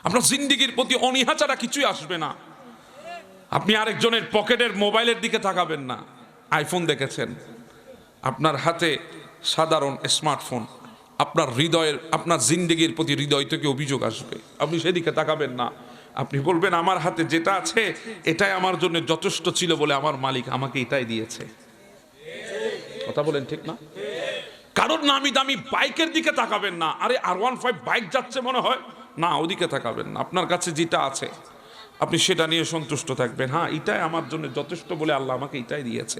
আপনার জিন্দেগির প্রতি অনীহা ছাড়া কিছুই আসবে না। আপনি আরেকজনের পকেটের মোবাইলের দিকে তাকাবেন না। আইফোন দেখেছেন, আপনার হাতে সাধারণ স্মার্টফোন, আপনার হৃদয়ের, আপনার জিন্দেগির প্রতি হৃদয় থেকে অভিযোগ আসবে, আপনি সেদিকে তাকাবেন না। আপনি বলবেন আমার হাতে যেটা আছে এটাই আমার জন্য যথেষ্ট ছিল বলে আমার মালিক আমাকে এটাই দিয়েছে। কথা বলেন ঠিক না? কারণ নামি দামি বাইকের দিকে তাকাবেন না। আরে R15 বাইক যাচ্ছে মনে হয়, না ওদিকে তাকাবেন না। আপনার কাছে যেটা আছে আপনি সেটা নিয়ে সন্তুষ্ট থাকবেন। হ্যাঁ, এটাই আমার জন্য যথেষ্ট বলে আল্লাহ আমাকে এটাই দিয়েছে।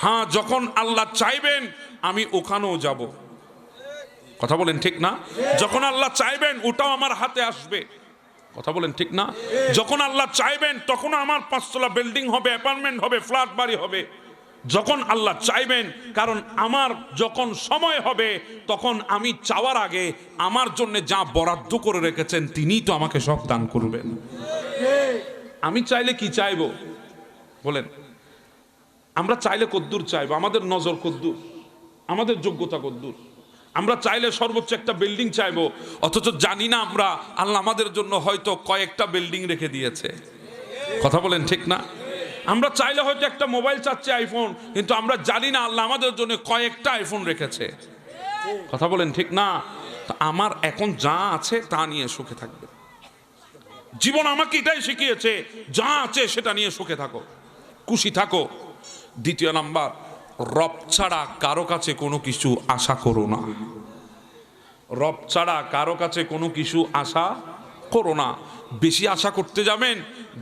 হ্যাঁ, যখন আল্লাহ চাইবেন আমি ওখানেও যাব। কথা বলেন ঠিক না? যখন আল্লাহ চাইবেন ওটাও আমার হাতে আসবে। কথা বলেন ঠিক না? যখন আল্লাহ চাইবেন তখন আমার 5 তলা বিল্ডিং হবে, অ্যাপার্টমেন্ট হবে, ফ্ল্যাট বাড়ি হবে। যখন আল্লাহ চাইবেন, কারণ আমার যখন সময় হবে তখন আমি চাওয়ার আগে আমার জন্য যা বরাদ্দ করে রেখেছেন তিনিই তো আমাকে সব দান করবেন। আমি চাইলে কি চাইবো বলেন? আমরা চাইলে কদ্দুর চাইবো? আমাদের নজর কদ্দুর, আমাদের যোগ্যতা কদ্দুর? আমরা চাইলে সর্বোচ্চ একটা বিল্ডিং চাইবো, অথচ জানি না আমরা আল্লাহ আমাদের জন্য হয়তো কয়েকটা বিল্ডিং রেখে দিয়েছে। কথা বলেন ঠিক না? আমরা চাইলে হয়তো একটা মোবাইল চাচ্ছি, আইফোন, কিন্তু আমরা জানি না আল্লাহ আমাদের জন্য কয়েকটা আইফোন রেখেছে। কথা বলেন ঠিক না? আমার এখন যা আছে তা নিয়ে সুখে থাকবে। জীবন আমাকে এটাই শিখিয়েছে, যা আছে সেটা নিয়ে সুখে থাকো, খুশি থাকো। দ্বিতীয় নাম্বার, রব ছাড়া কারো কাছে কোনো কিছু আশা করো না। রব ছাড়া কারো কাছে কোনো কিছু আশা করো না। বেশি আশা করতে যাবেন,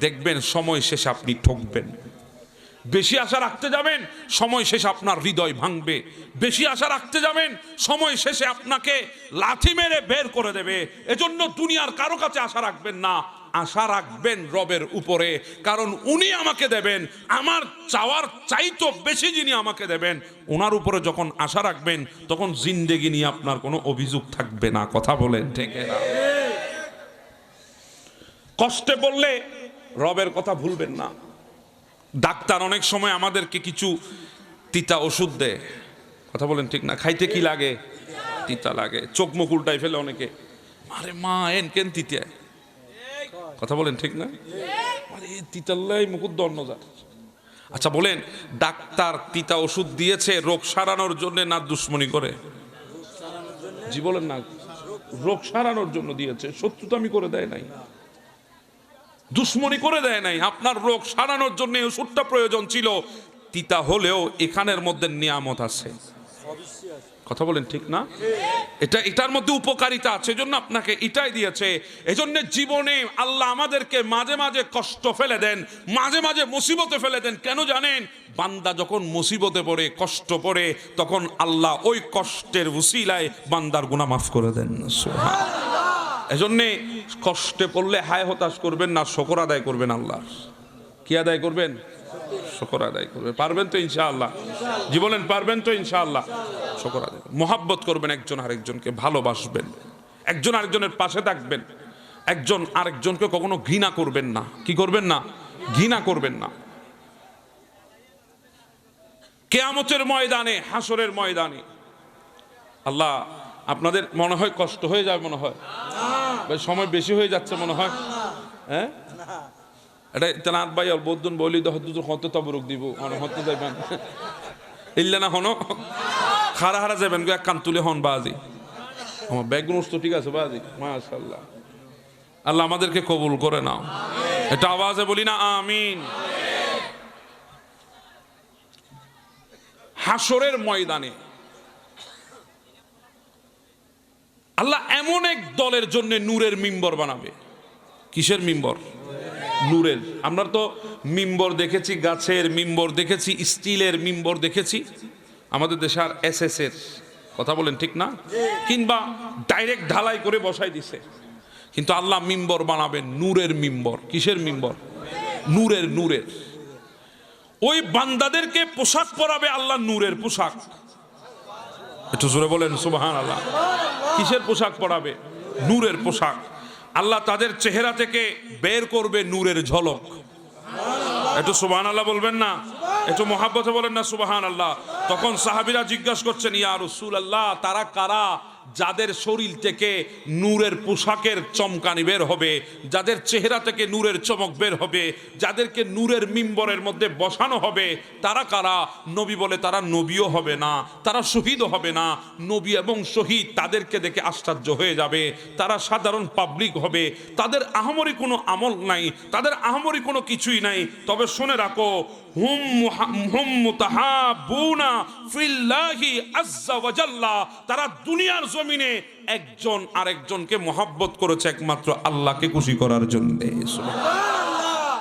দেখবেন সময় শেষে আপনি ঠকবেন। বেশি আশা রাখতে যাবেন, সময় শেষে আপনার হৃদয় ভাঙবে। বেশি আশা রাখতে যাবেন, সময় শেষে আপনাকে লাথি মেরে বের করে দেবে। এজন্য দুনিয়ার কারো কাছে আশা রাখবেন না, আশা রাখবেন রবের উপরে, কারণ উনি আমাকে দেবেন। আমার চাওয়ার চাইতো বেশি যিনি আমাকে দেবেন, ওনার উপরে যখন আশা রাখবেন তখন জিন্দেগি নিয়ে আপনার কোনো অভিযোগ থাকবে না। কথা বলেন ঠিক না? কষ্টে পড়লে রবের কথা ভুলবেন না। ডাক্তার অনেক সময় আমাদেরকে কিছু তিতা ওষুধ দেয়। কথা বলেন ঠিক না? খাইতে কি লাগে? তিতা লাগে। চোখ মুখ উল্টাই ফেলে অনেকে, আরে মা এন কেন তিতা। কথা বলেন ঠিক না? আরে তিতাল্লাই মুকুর দন্ন যা। আচ্ছা বলেন, ডাক্তার তিতা ওষুধ দিয়েছে রোগ সারানোর জন্য না দুশ্মনী করে? জি বলেন না, রোগ সারানোর জন্য দিয়েছে, শত্রুতামি করে দেয় নাই, দুশ্মনী করে দেয় নাই। আপনার রোগ সারানোর জন্য ওষুধটা প্রয়োজন ছিল। তিতা হলেও এখানের মধ্যে নিয়ামত আছে। কথা বলেন ঠিক না? এটার মধ্যে উপকারিতা আছে, এজন্য আপনাকে এটাই দিয়েছে। এজন্য জীবনে আল্লাহ আমাদেরকে মাঝে মাঝে কষ্ট ফেলে দেন, মাঝে মাঝে মুসিবতে ফেলে দেন। কেন জানেন? বান্দা যখন মুসিবতে পড়ে, কষ্ট পড়ে, তখন আল্লাহ ওই কষ্টের উসিলায় বান্দার গুনাহ মাফ করে দেন। সুবহানাল্লাহ। এজন্য কষ্টে পড়লে হায় হতাশ করবেন না, শুকর আদায় করবেন। আল্লাহর কি আদায় করবেন? শুকর আদায় করবেন। পারবেন তো ইনশাআল্লাহ? জি বলেন, পারবেন তো ইনশাআল্লাহ? শুকর আদায়, মোহাব্বত করবেন, একজন আরেকজনকে ভালোবাসবেন, একজন আরেকজনের পাশে থাকবেন, একজন আরেকজনকে কখনো ঘৃণা করবেন না। কি করবেন না? ঘৃণা করবেন না। কিয়ামতের ময়দানে, হাসরের ময়দানে আল্লাহ, আপনাদের মনে হয় কষ্ট হয়ে যায়? মনে হয় সময় বেশি হয়ে যাচ্ছে মনে হয়। হ্যাঁ, এটা তেনার ভাই আর বৌদ্ধন বলি হতে তবরুক দিব হতে যাইবেন ইল্লে না হনো হারা হারা যাবেন গো, এক কান তুলে হন বাজি। আমার ব্যাকগ্রাউন্ড তো ঠিক আছে বাজি, মাশাআল্লাহ। আল্লাহ আমাদেরকে কবুল করে নাও। এটা আওয়াজে বলি না আমিন। হাসরের ময়দানে আল্লাহ এমন এক দলের জন্য নূরের মিম্বর বানাবে। কিসের মিম্বর? নূরের। আমরা তো মিম্বর দেখেছি, গাছের মিম্বর দেখেছি, স্টিলের মিম্বর দেখেছি আমাদের দেশে, আর SS এর। কথা বলেন ঠিক না? কিংবা ডাইরেক্ট ঢালাই করে বসাই দিছে। কিন্তু আল্লাহ মিম্বর বানাবেন নূরের মিম্বর। কিসের মিম্বর? নূরের। নূরের। ওই বান্দাদেরকে পোশাক পরাবে আল্লাহ, নূরের পোশাক। একটু জোরে বলেন সুবহানাল্লাহ। কিসের পোশাক পরাবে? নূরের পোশাক। আল্লাহ তাদের চেহারা থেকে বের করবে নূরের ঝলক। একটু সুবহানাল্লাহ বলবেন না? একটু মহাব্বতে বলেন না সুবহানাল্লাহ। তখন সাহাবীরা জিজ্ঞাসা করছেন, ইয়া রাসূলুল্লাহ, তারা কারা যাদের শরীর থেকে নূরের পোশাকের চমকানি বের হবে, যাদের চেহারা থেকে নূরের চমক বের হবে, যাদেরকে নূরের মিম্বরের মধ্যে বসানো হবে, তারা কারা? নবী বলে, তারা নবীও হবে না, তারা শহীদও হবে না। নবী এবং শহীদ তাদেরকে দেখে আশ্চর্য হয়ে যাবে। তারা সাধারণ পাবলিক হবে, তাদের আহামরি কোনো আমল নাই, তাদের আহামরি কোনো কিছুই নাই। তবে শুনে রাখো, হুম মুতাহাবুনা ফিল্লাহি আযজা ওয়া জাল্লা, তারা দুনিয়ার জমিনে একজন আরেকজনকে মহব্বত করেছে একমাত্র আল্লাহকে খুশি করার জন্য। সুবহানাল্লাহ।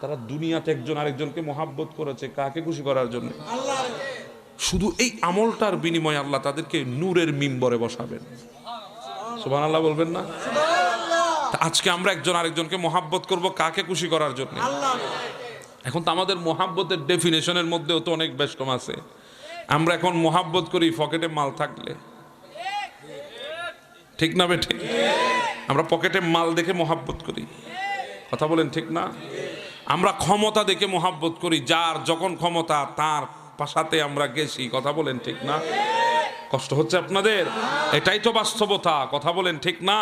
তারা দুনিয়াতে একজন আরেকজনকে মহব্বত করেছে কাকে খুশি করার জন্য? আল্লাহ। শুধু এই আমলটার বিনিময়ে আল্লাহ তাদেরকে নূরের মিম্বরে বসাবেন। সুবহানাল্লাহ বলবেন না? সুবহানাল্লাহ। আজকে আমরা একজন আরেকজনকে মহব্বত করব কাকে খুশি করার জন্য? আল্লাহ। এখন তো আমাদের মোহাব্বতের ডেফিনেশনের মধ্যেও তো অনেক বেষ্টম আছে। আমরা এখন মোহাব্বত করি পকেটে মাল থাকলে, ঠিক না বেঠে? আমরা পকেটে মাল দেখে মোহাব্বত করি, কথা বলেন ঠিক না? আমরা ক্ষমতা দেখে মোহাব্বত করি, যার যখন ক্ষমতা তার সাথে আমরা গেছি, কথা বলেন ঠিক না? কষ্ট হচ্ছে আপনাদের? এটাই তো বাস্তবতা, কথা বলেন ঠিক না?